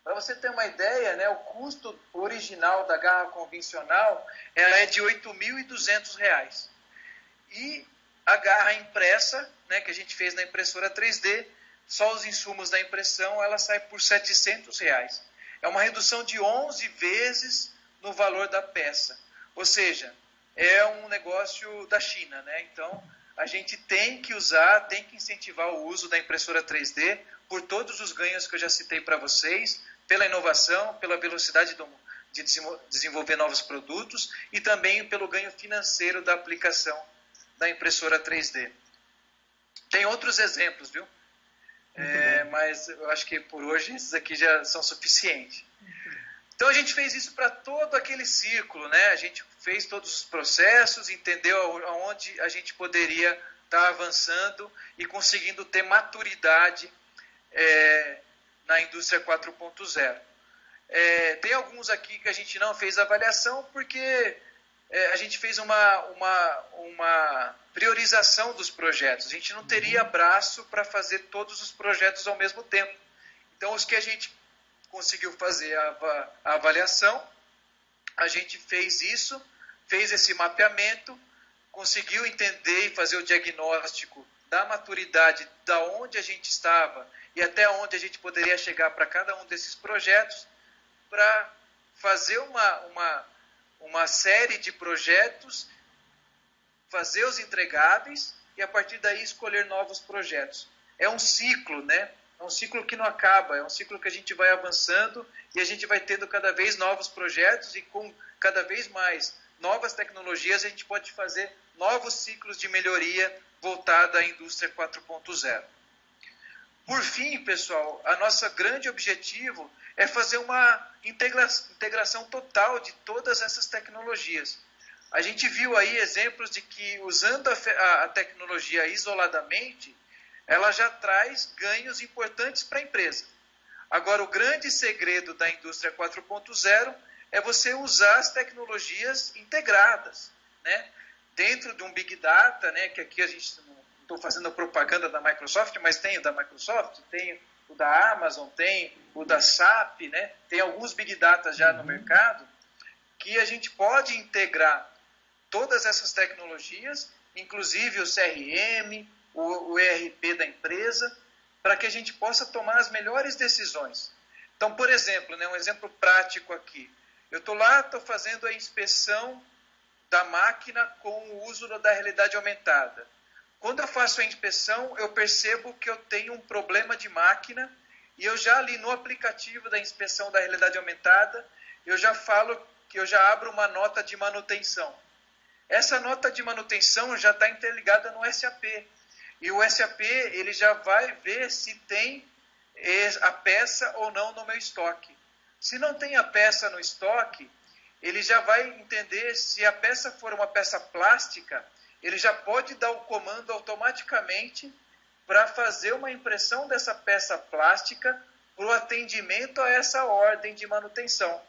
Para você ter uma ideia, né, o custo original da garra convencional ela é de R$ 8.200. E a garra impressa, né, que a gente fez na impressora 3D, só os insumos da impressão, ela sai por R$ 700. É uma redução de 11 vezes no valor da peça. Ou seja, é um negócio da China, né? Então, a gente tem que tem que incentivar o uso da impressora 3D por todos os ganhos que eu já citei para vocês, pela inovação, pela velocidade de desenvolver novos produtos e também pelo ganho financeiro da aplicação da impressora 3D. Tem outros exemplos, viu? Mas eu acho que por hoje esses aqui já são suficientes. Então a gente fez isso para todo aquele círculo, né? A gente fez todos os processos, entendeu aonde a gente poderia estar avançando e conseguindo ter maturidade na indústria 4.0. Tem alguns aqui que a gente não fez avaliação porque a gente fez uma priorização dos projetos. A gente não teria braço para fazer todos os projetos ao mesmo tempo. Então, os que a gente conseguiu fazer a avaliação, a gente fez isso, fez esse mapeamento, conseguiu entender e fazer o diagnóstico da maturidade, da onde a gente estava e até onde a gente poderia chegar para cada um desses projetos, para fazer uma série de projetos, fazer os entregáveis e a partir daí escolher novos projetos. É um ciclo, né? É um ciclo que não acaba, é um ciclo que a gente vai avançando e a gente vai tendo cada vez novos projetos e com cada vez mais novas tecnologias a gente pode fazer novos ciclos de melhoria voltada à indústria 4.0. Por fim, pessoal, a nosso grande objetivo é fazer uma integração total de todas essas tecnologias. A gente viu aí exemplos de que usando a tecnologia isoladamente, ela já traz ganhos importantes para a empresa. Agora, o grande segredo da indústria 4.0 é você usar as tecnologias integradas, né? Dentro de um Big Data, né? Que aqui a gente não estou fazendo propaganda da Microsoft, mas tem o da Microsoft, tem o da Amazon, tem o da SAP, né? Tem alguns Big Data já no mercado que a gente pode integrar todas essas tecnologias, inclusive o CRM, o ERP da empresa, para que a gente possa tomar as melhores decisões. Então, por exemplo, né, um exemplo prático aqui. Eu estou lá, estou fazendo a inspeção da máquina com o uso da realidade aumentada. Quando eu faço a inspeção, eu percebo que eu tenho um problema de máquina e eu já ali no aplicativo da inspeção da realidade aumentada, eu já falo que eu já abro uma nota de manutenção. Essa nota de manutenção já está interligada no SAP. E o SAP ele já vai ver se tem a peça ou não no meu estoque. Se não tem a peça no estoque, ele já vai entender se a peça for uma peça plástica, ele já pode dar o comando automaticamente para fazer uma impressão dessa peça plástica para o atendimento a essa ordem de manutenção.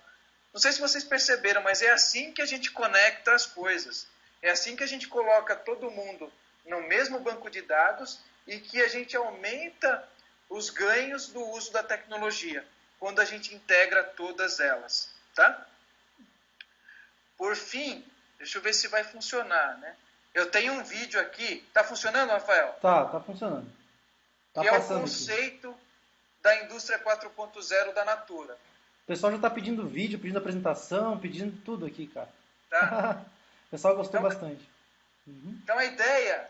Não sei se vocês perceberam, mas é assim que a gente conecta as coisas. É assim que a gente coloca todo mundo no mesmo banco de dados e que a gente aumenta os ganhos do uso da tecnologia, quando a gente integra todas elas, tá? Por fim, deixa eu ver se vai funcionar, né? Eu tenho um vídeo aqui, tá funcionando, Rafael?
Tá funcionando.
Que é o conceito aqui da indústria 4.0 da Natura.
O pessoal já está pedindo vídeo, pedindo apresentação, pedindo tudo aqui, cara.
Tá.
O pessoal gostou bastante.
Então a ideia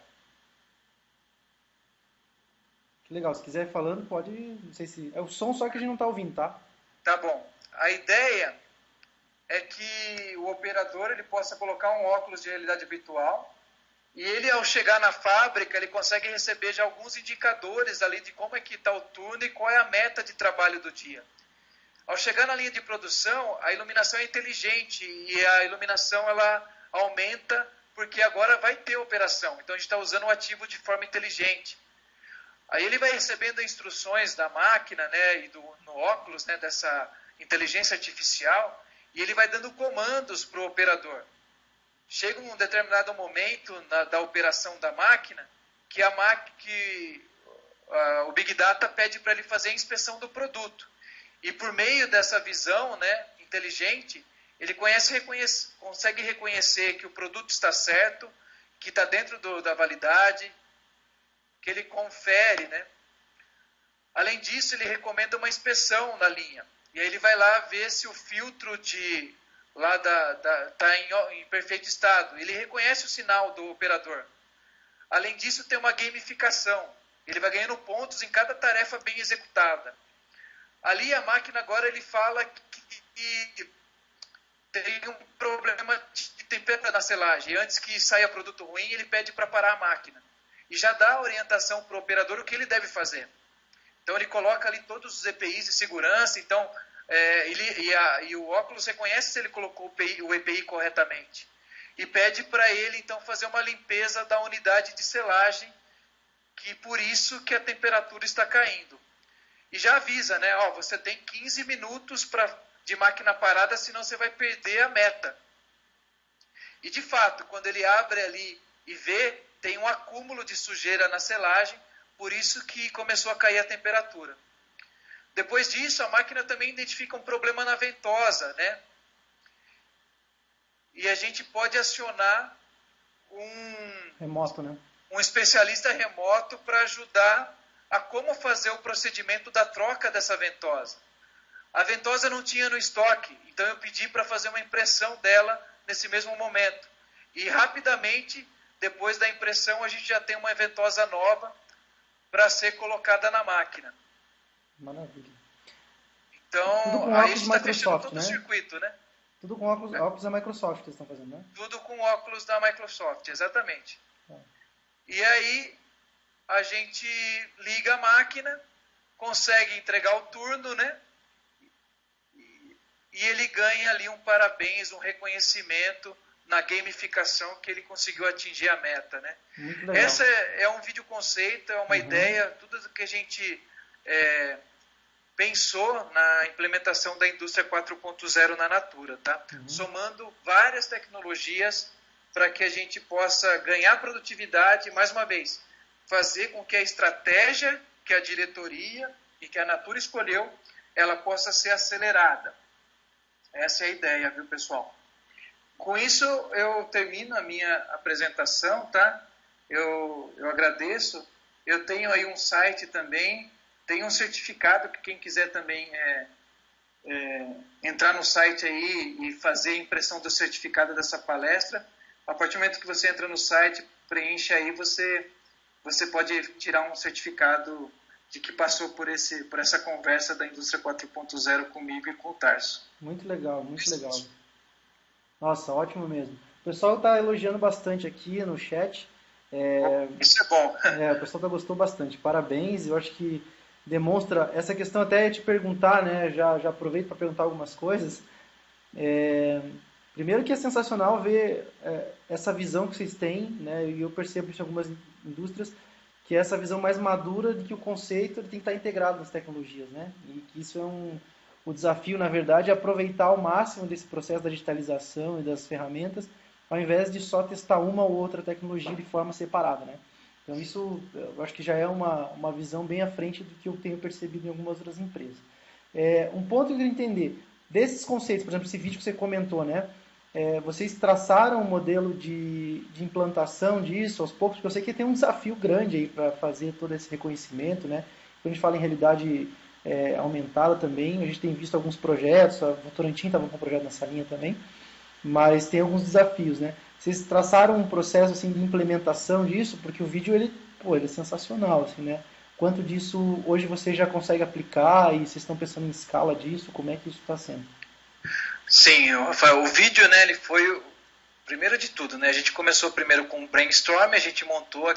Que legal. Se quiser ir falando, pode. Não sei se. É o som só que a gente não está ouvindo, tá?
Tá bom. A ideia é que o operador ele possa colocar um óculos de realidade virtual e ele, ao chegar na fábrica, ele consegue receber já alguns indicadores ali de como é que está o turno e qual é a meta de trabalho do dia. Ao chegar na linha de produção, a iluminação é inteligente e a iluminação ela aumenta porque agora vai ter operação. Então a gente está usando o ativo de forma inteligente. Aí ele vai recebendo instruções da máquina, né, e no óculos, né, dessa inteligência artificial, e ele vai dando comandos para o operador. Chega um determinado momento da operação da máquina que o Big Data pede para ele fazer a inspeção do produto. E por meio dessa visão, né, inteligente, ele consegue reconhecer que o produto está certo, que está dentro da validade, que ele confere, né? Além disso, ele recomenda uma inspeção na linha. E aí ele vai lá ver se o filtro está em perfeito estado. Ele reconhece o sinal do operador. Além disso, tem uma gamificação. Ele vai ganhando pontos em cada tarefa bem executada. Ali a máquina agora ele fala que tem um problema de temperatura na selagem. Antes que saia produto ruim, ele pede para parar a máquina. E já dá a orientação para o operador o que ele deve fazer. Então ele coloca ali todos os EPIs de segurança, então e o óculos reconhece se ele colocou o EPI corretamente. E pede para ele então fazer uma limpeza da unidade de selagem, que por isso que a temperatura está caindo. E já avisa, né? Ó, você tem 15 minutos de máquina parada, senão você vai perder a meta. E de fato, quando ele abre ali e vê, tem um acúmulo de sujeira na selagem, por isso que começou a cair a temperatura. Depois disso, a máquina também identifica um problema na ventosa, né? E a gente pode acionar
remoto, né?
Um especialista remoto para ajudar a como fazer o procedimento da troca dessa ventosa. A ventosa não tinha no estoque, então eu pedi para fazer uma impressão dela nesse mesmo momento. E rapidamente, depois da impressão, a gente já tem uma ventosa nova para ser colocada na máquina.
Maravilha.
Então, aí a gente está fechando todo, né? O circuito, né?
Tudo com óculos da Microsoft que eles estão fazendo, né?
Tudo com óculos da Microsoft, exatamente. E aí, a gente liga a máquina, consegue entregar o turno, né? E ele ganha ali um parabéns, um reconhecimento na gamificação que ele conseguiu atingir a meta, né?
Muito legal.
Essa é um vídeo conceito, é uma ideia, tudo que a gente pensou na implementação da indústria 4.0 na Natura, tá? Somando várias tecnologias para que a gente possa ganhar produtividade, mais uma vez, fazer com que a estratégia que a diretoria e que a Natura escolheu, ela possa ser acelerada. Essa é a ideia, viu, pessoal? Com isso, eu termino a minha apresentação, tá? Eu agradeço. Eu tenho aí um site também, tem um certificado que quem quiser também entrar no site aí e fazer a impressão do certificado dessa palestra. A partir do momento que você entra no site, preenche aí, você pode tirar um certificado de que passou por essa conversa da indústria 4.0 comigo e com o Tarso.
Muito legal, muito legal. Nossa, ótimo mesmo. O pessoal está elogiando bastante aqui no chat.
Isso é bom.
O pessoal gostou bastante. Parabéns. Eu acho que demonstra essa questão, até te perguntar, né? Já aproveito para perguntar algumas coisas. Primeiro que é sensacional ver essa visão que vocês têm, né? E eu percebo isso em algumas indústrias, que é essa visão mais madura de que o conceito ele tem que estar integrado nas tecnologias, né? E que isso o desafio, na verdade, é aproveitar ao máximo desse processo da digitalização e das ferramentas, ao invés de só testar uma ou outra tecnologia de forma separada, né? Então isso, eu acho que já é uma visão bem à frente do que eu tenho percebido em algumas outras empresas. Um ponto que eu queria entender, desses conceitos, por exemplo, esse vídeo que você comentou, né? Vocês traçaram um modelo de implantação disso aos poucos, porque eu sei que tem um desafio grande aí para fazer todo esse reconhecimento, né? Quando a gente fala em realidade aumentada também, a gente tem visto alguns projetos, a Votorantim estava com um projeto nessa linha também, mas tem alguns desafios, né? Vocês traçaram um processo assim, de implementação disso, porque o vídeo ele é sensacional, assim, né? quanto disso hoje vocês já conseguem aplicar e vocês estão pensando em escala disso, como é que isso está sendo?
Sim, Rafael, o vídeo, né, ele foi o primeiro de tudo, né? A gente começou primeiro com um brainstorm, a gente montou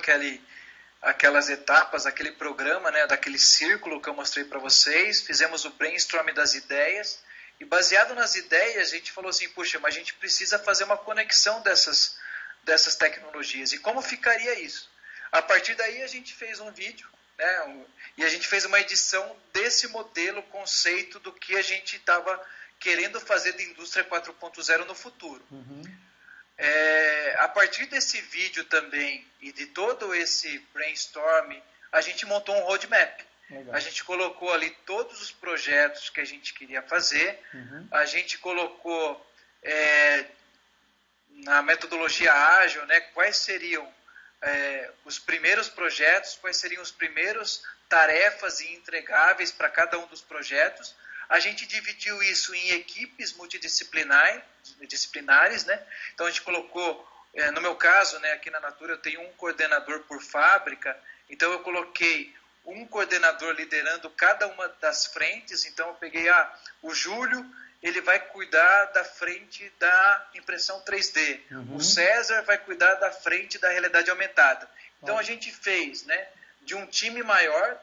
aquelas etapas, aquele programa, né, daquele círculo que eu mostrei para vocês, fizemos o brainstorm das ideias, e baseado nas ideias, a gente falou assim, puxa, mas a gente precisa fazer uma conexão dessas tecnologias, e como ficaria isso? A partir daí a gente fez um vídeo, né, e a gente fez uma edição desse modelo, conceito do que a gente estava querendo fazer da indústria 4.0 no futuro.
Uhum.
A partir desse vídeo também e de todo esse brainstorm, a gente montou um roadmap.
Legal.
A gente colocou ali todos os projetos que a gente queria fazer, a gente colocou na metodologia ágil, né, quais seriam os primeiros projetos, quais seriam os primeiros tarefas e entregáveis para cada um dos projetos. A gente dividiu isso em equipes multidisciplinares, né? Então a gente colocou, no meu caso, né, aqui na Natura eu tenho um coordenador por fábrica, então eu coloquei um coordenador liderando cada uma das frentes. Então eu peguei o Júlio, ele vai cuidar da frente da impressão 3D, o César vai cuidar da frente da realidade aumentada. Então a gente fez, né, de um time maior,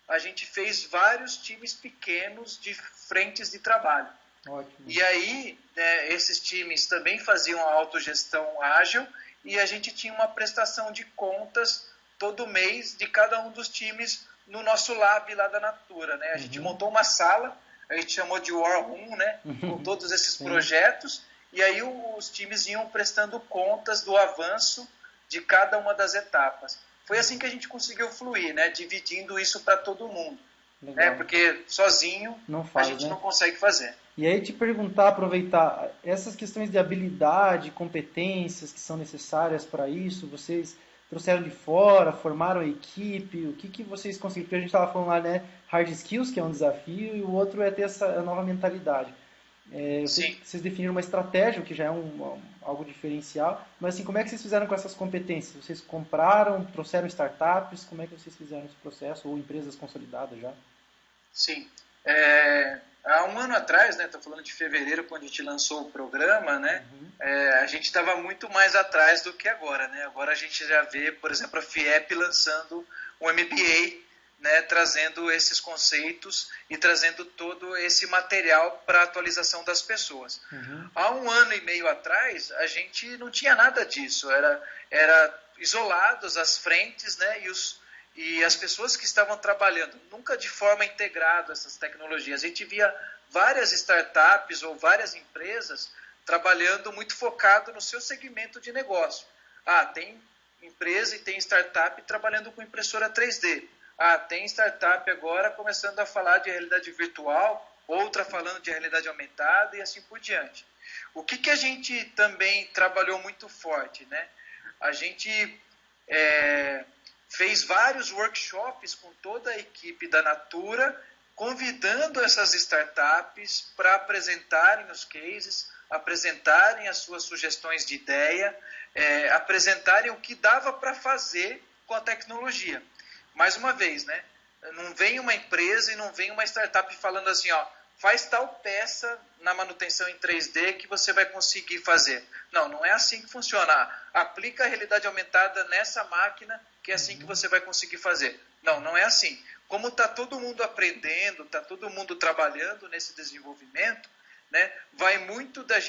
a gente fez vários times pequenos de frentes de trabalho.
Ótimo.
E aí, né, esses times também faziam a autogestão ágil e a gente tinha uma prestação de contas todo mês de cada um dos times no nosso lab lá da Natura, né? A gente montou uma sala, a gente chamou de War Room, né, com todos esses projetos, e aí os times iam prestando contas do avanço de cada uma das etapas. Foi assim que a gente conseguiu fluir, né? Dividindo isso para todo mundo. Né? Porque sozinho a gente não consegue fazer.
E aí te perguntar, aproveitar, essas questões de habilidade, competências que são necessárias para isso, vocês trouxeram de fora, formaram a equipe, o que vocês conseguiram? Porque a gente estava falando lá, né, hard skills, que é um desafio, e o outro é ter essa nova mentalidade. Vocês definiram uma estratégia, o que já é algo diferencial, mas assim, como é que vocês fizeram com essas competências? Vocês compraram, trouxeram startups, como é que vocês fizeram esse processo, ou empresas consolidadas já?
Sim, há um ano atrás, né, estou falando de fevereiro, quando a gente lançou o programa, né, a gente estava muito mais atrás do que agora, né? Agora a gente já vê, por exemplo, a FIEP lançando um MBA, né, trazendo esses conceitos e trazendo todo esse material para a atualização das pessoas. Há um ano e meio atrás, a gente não tinha nada disso, era isolados as frentes, né, e as pessoas que estavam trabalhando, nunca de forma integrada essas tecnologias. A gente via várias startups ou várias empresas trabalhando muito focado no seu segmento de negócio. Tem empresa e tem startup trabalhando com impressora 3D. Tem startup agora começando a falar de realidade virtual, outra falando de realidade aumentada e assim por diante. O que a gente também trabalhou muito forte, né? A gente fez vários workshops com toda a equipe da Natura, convidando essas startups para apresentarem os cases, apresentarem as suas sugestões de ideia, apresentarem o que dava para fazer com a tecnologia. Mais uma vez, né? Não vem uma empresa e não vem uma startup falando assim, faz tal peça na manutenção em 3D que você vai conseguir fazer. Não é assim que funciona. Aplica a realidade aumentada nessa máquina que é assim que você vai conseguir fazer. Não é assim. Como está todo mundo aprendendo, está todo mundo trabalhando nesse desenvolvimento, né, vai muito a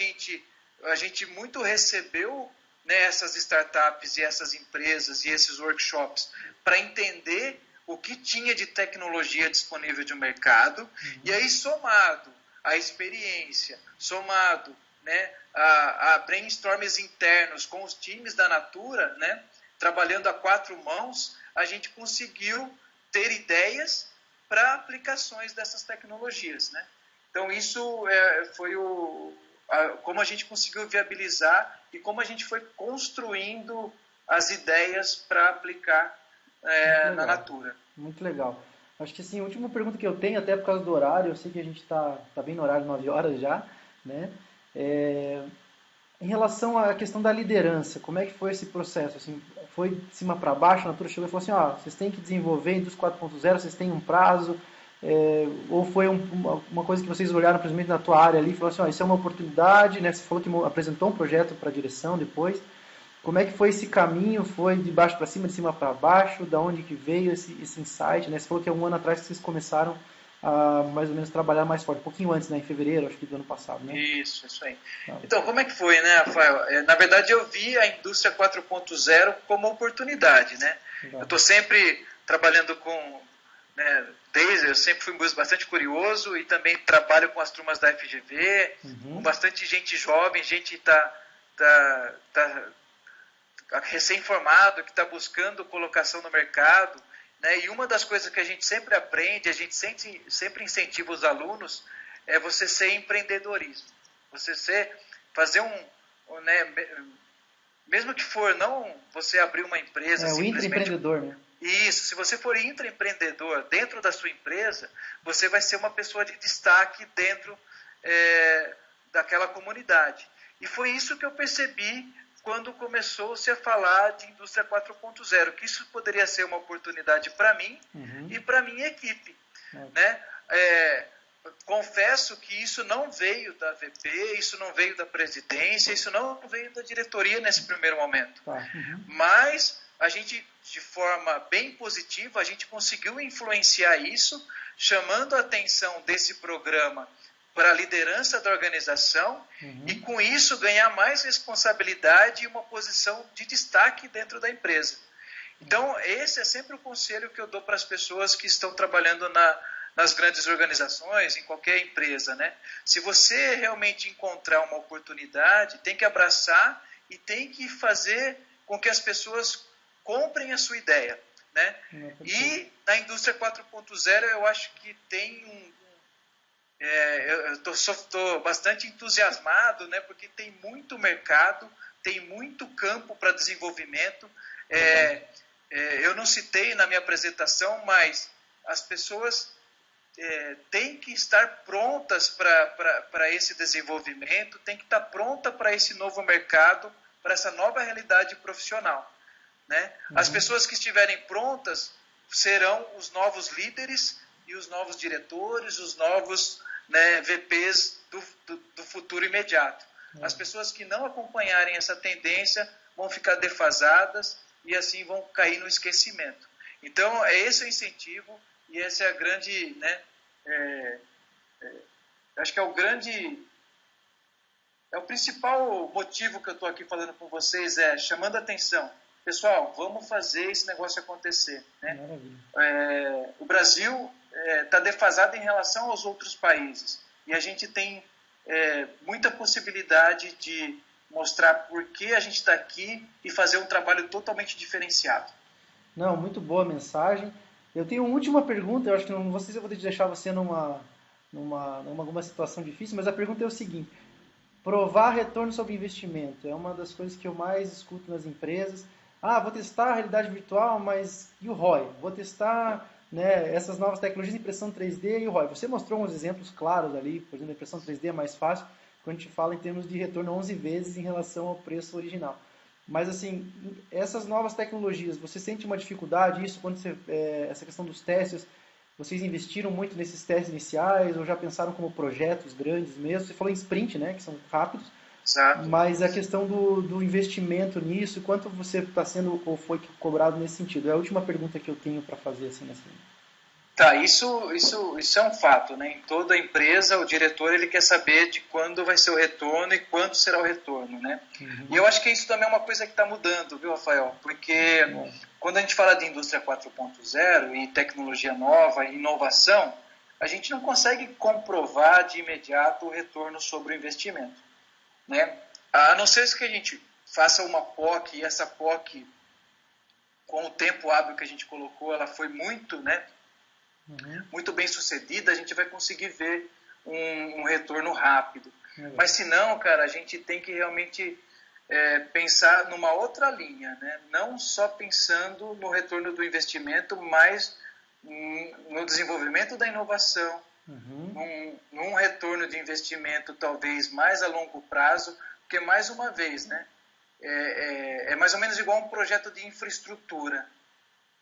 gente muito recebeu, né, essas startups e essas empresas e esses workshops para entender o que tinha de tecnologia disponível de mercado, e aí somado a experiência, somado, né, a brainstorms internos com os times da Natura, né, trabalhando a 4 mãos, a gente conseguiu ter ideias para aplicações dessas tecnologias, né? Então isso foi como a gente conseguiu viabilizar e como a gente foi construindo as ideias para aplicar na Natura.
Muito legal. Acho que assim, a última pergunta que eu tenho, até por causa do horário, eu sei que a gente está bem no horário, 9 horas já, né? Em relação à questão da liderança, como é que foi esse processo? Assim, foi de cima para baixo, a Natura chegou e falou assim, ó, vocês têm que desenvolver indústria 4.0, vocês têm um prazo, ou foi uma coisa que vocês olharam principalmente na tua área ali e falaram assim, ó, isso é uma oportunidade, né? Você falou que apresentou um projeto para a direção depois. Como é que foi esse caminho? Foi de baixo para cima, de cima para baixo? Da onde que veio esse insight? Né? Você falou que é um ano atrás que vocês começaram a mais ou menos trabalhar mais forte, um pouquinho antes, né? Em fevereiro, acho que do ano passado, né?
Isso aí. Então, como é que foi, né, Rafael? Na verdade, eu vi a indústria 4.0 como oportunidade, né? Legal. Eu estou sempre trabalhando com, né, eu sempre fui bastante curioso e também trabalho com as turmas da FGV, com bastante gente jovem, gente recém-formado, que está buscando colocação no mercado, né? E uma das coisas que a gente sempre aprende, a gente sempre incentiva os alunos, é você ser empreendedorismo. Você fazer né, mesmo que for não você abrir uma empresa
o intraempreendedor, né?
Isso, se você for intraempreendedor dentro da sua empresa, você vai ser uma pessoa de destaque dentro daquela comunidade. E foi isso que eu percebi quando começou-se a falar de indústria 4.0, que isso poderia ser uma oportunidade para mim e para a minha equipe. Né? Confesso que isso não veio da VP, isso não veio da presidência, isso não veio da diretoria nesse primeiro momento. Mas a gente, de forma bem positiva, a gente conseguiu influenciar isso, chamando a atenção desse programa para a liderança da organização e, com isso, ganhar mais responsabilidade e uma posição de destaque dentro da empresa. Então, esse é sempre o conselho que eu dou para as pessoas que estão trabalhando nas grandes organizações, em qualquer empresa, né? Se você realmente encontrar uma oportunidade, tem que abraçar e tem que fazer com que as pessoas comprem a sua ideia, né? E na indústria 4.0 eu acho que tem eu estou bastante entusiasmado, né? Porque tem muito mercado, tem muito campo para desenvolvimento. Eu não citei na minha apresentação, mas as pessoas têm que estar prontas para esse desenvolvimento, têm que estar pronta para esse novo mercado, para essa nova realidade profissional. Né? As pessoas que estiverem prontas serão os novos líderes e os novos diretores, os novos, né, VPs do futuro imediato. As pessoas que não acompanharem essa tendência vão ficar defasadas e assim vão cair no esquecimento. Então, esse é o incentivo e esse é a grande, né, acho que é o principal motivo que eu estou aqui falando com vocês, chamando a atenção. Pessoal, vamos fazer esse negócio acontecer. Né? O Brasil está defasado em relação aos outros países e a gente tem muita possibilidade de mostrar por que a gente está aqui e fazer um trabalho totalmente diferenciado.
Não, muito boa mensagem. Eu tenho uma última pergunta, eu acho que não sei se eu vou deixar você numa alguma situação difícil, mas a pergunta é o seguinte: provar retorno sobre investimento é uma das coisas que eu mais escuto nas empresas. Vou testar a realidade virtual, mas e o ROI? Vou testar, né, essas novas tecnologias de impressão 3D e o ROI. Você mostrou uns exemplos claros ali, por exemplo, a impressão 3D é mais fácil quando a gente fala em termos de retorno 11 vezes em relação ao preço original. Mas, assim, essas novas tecnologias, você sente uma dificuldade, isso quando essa questão dos testes, vocês investiram muito nesses testes iniciais ou já pensaram como projetos grandes mesmo? Você falou em sprint, né, que são rápidos.
Exato.
Mas a questão do investimento nisso, quanto você está sendo ou foi cobrado nesse sentido? É a última pergunta que eu tenho para fazer assim nessa.
Tá, isso é um fato, né? Em toda empresa, o diretor ele quer saber de quando vai ser o retorno e quanto será o retorno, né? E eu acho que isso também é uma coisa que está mudando, viu, Rafael? Porque quando a gente fala de indústria 4.0 e tecnologia nova e inovação, a gente não consegue comprovar de imediato o retorno sobre o investimento, né? A não ser que a gente faça uma POC e essa POC, com o tempo hábil que a gente colocou, ela foi muito, né? Muito bem sucedida, a gente vai conseguir ver um retorno rápido. Mas se não, cara, a gente tem que realmente pensar numa outra linha, né? Não só pensando no retorno do investimento, mas no desenvolvimento da inovação, num retorno de investimento talvez mais a longo prazo, porque mais uma vez, né? é mais ou menos igual um projeto de infraestrutura.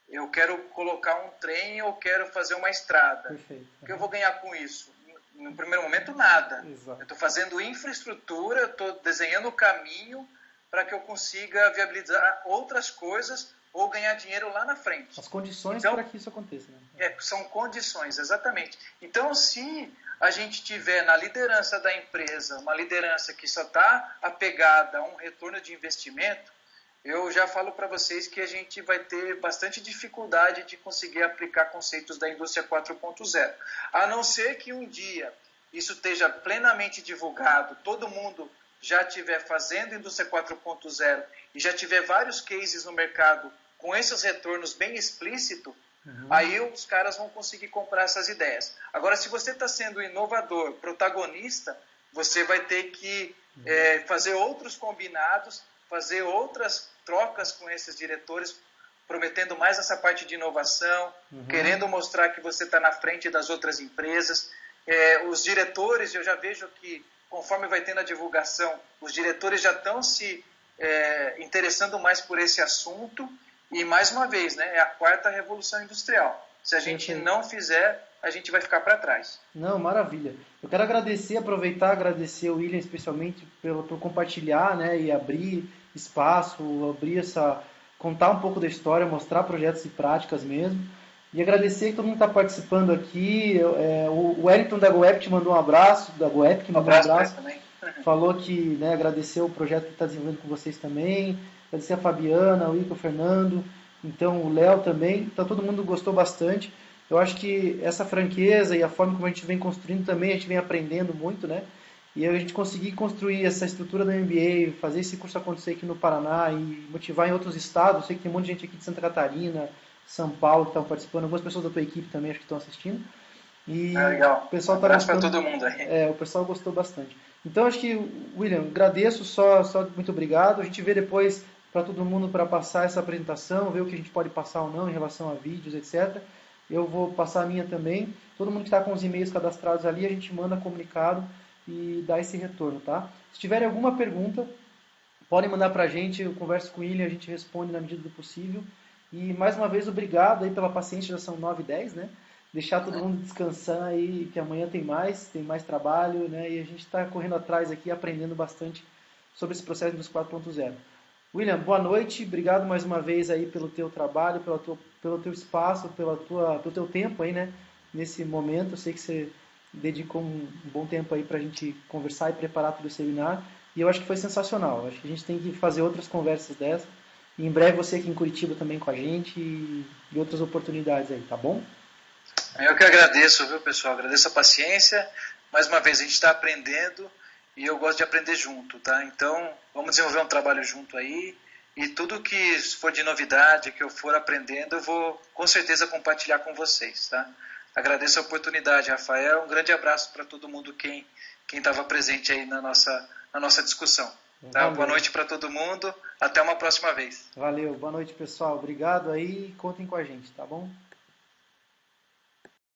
Eu quero colocar um trem ou quero fazer uma estrada.
Perfeito.
O que eu vou ganhar com isso? No primeiro momento, nada.
Exato.
Eu estou fazendo infraestrutura, eu estou desenhando o caminho para que eu consiga viabilizar outras coisas ou ganhar dinheiro lá na frente.
As condições
então,
para que isso aconteça. Né?
São condições, exatamente. Então, se a gente tiver na liderança da empresa uma liderança que só está apegada a um retorno de investimento, eu já falo para vocês que a gente vai ter bastante dificuldade de conseguir aplicar conceitos da indústria 4.0. A não ser que um dia isso esteja plenamente divulgado, todo mundo já estiver fazendo indústria 4.0 e já tiver vários cases no mercado com esses retornos bem explícitos, aí os caras vão conseguir comprar essas ideias. Agora, se você está sendo inovador, protagonista, você vai ter que fazer outros combinados, fazer outras trocas com esses diretores, prometendo mais essa parte de inovação, querendo mostrar que você está na frente das outras empresas. Os diretores, eu já vejo que, conforme vai tendo a divulgação, os diretores já estão se interessando mais por esse assunto. E, mais uma vez, né, é a quarta revolução industrial. Se a gente não fizer, a gente vai ficar para trás.
Não, maravilha. Eu quero agradecer o William especialmente por compartilhar, né, e abrir espaço, contar um pouco da história, mostrar projetos e práticas mesmo. E agradecer que todo mundo está participando aqui. O Wellington da GoApp te mandou um abraço, da GoApp que mandou um abraço.
Também.
Falou que, né, agradeceu o projeto que está desenvolvendo com vocês também. Agradecer a Fabiana, o Ico, o Fernando, então o Léo também. Então todo mundo gostou bastante. Eu acho que essa franqueza e a forma como a gente vem construindo também, a gente vem aprendendo muito, né? E a gente conseguir construir essa estrutura do MBA, fazer esse curso acontecer aqui no Paraná e motivar em outros estados. Eu sei que tem um monte de gente aqui de Santa Catarina, São Paulo que estão participando, algumas pessoas da tua equipe também acho que estão assistindo. E
legal.
O pessoal
tá gostando. Para todo mundo aí.
O pessoal gostou bastante. Então acho que, William, agradeço, só muito obrigado. A gente vê depois para todo mundo para passar essa apresentação, ver o que a gente pode passar ou não em relação a vídeos, etc. Eu vou passar a minha também. Todo mundo que está com os e-mails cadastrados ali, a gente manda comunicado e dá esse retorno, tá? Se tiverem alguma pergunta, podem mandar para a gente, eu converso com ele, a gente responde na medida do possível. E mais uma vez, obrigado aí pela paciência, já são 9h10, né? Deixar todo mundo descansar aí, que amanhã tem mais trabalho, né? E a gente está correndo atrás aqui, aprendendo bastante sobre esse processo dos 4.0. William, boa noite, obrigado mais uma vez aí pelo teu trabalho, pelo teu espaço, pelo teu tempo aí, né? Nesse momento, eu sei que você dedicou um bom tempo aí para a gente conversar e preparar todo o seminário, e eu acho que foi sensacional. Eu acho que a gente tem que fazer outras conversas dessas, e em breve você aqui em Curitiba também com a gente, e outras oportunidades aí, tá bom?
Eu que agradeço, viu, pessoal? Agradeço a paciência. Mais uma vez, a gente está aprendendo e eu gosto de aprender junto, tá? Então, vamos desenvolver um trabalho junto aí e tudo que for de novidade, que eu for aprendendo, eu vou com certeza compartilhar com vocês, tá? Agradeço a oportunidade, Rafael. Um grande abraço para todo mundo, quem estava presente aí na nossa discussão. Tá? Boa noite para todo mundo. Até uma próxima vez.
Valeu. Boa noite, pessoal. Obrigado aí. Contem com a gente, tá bom?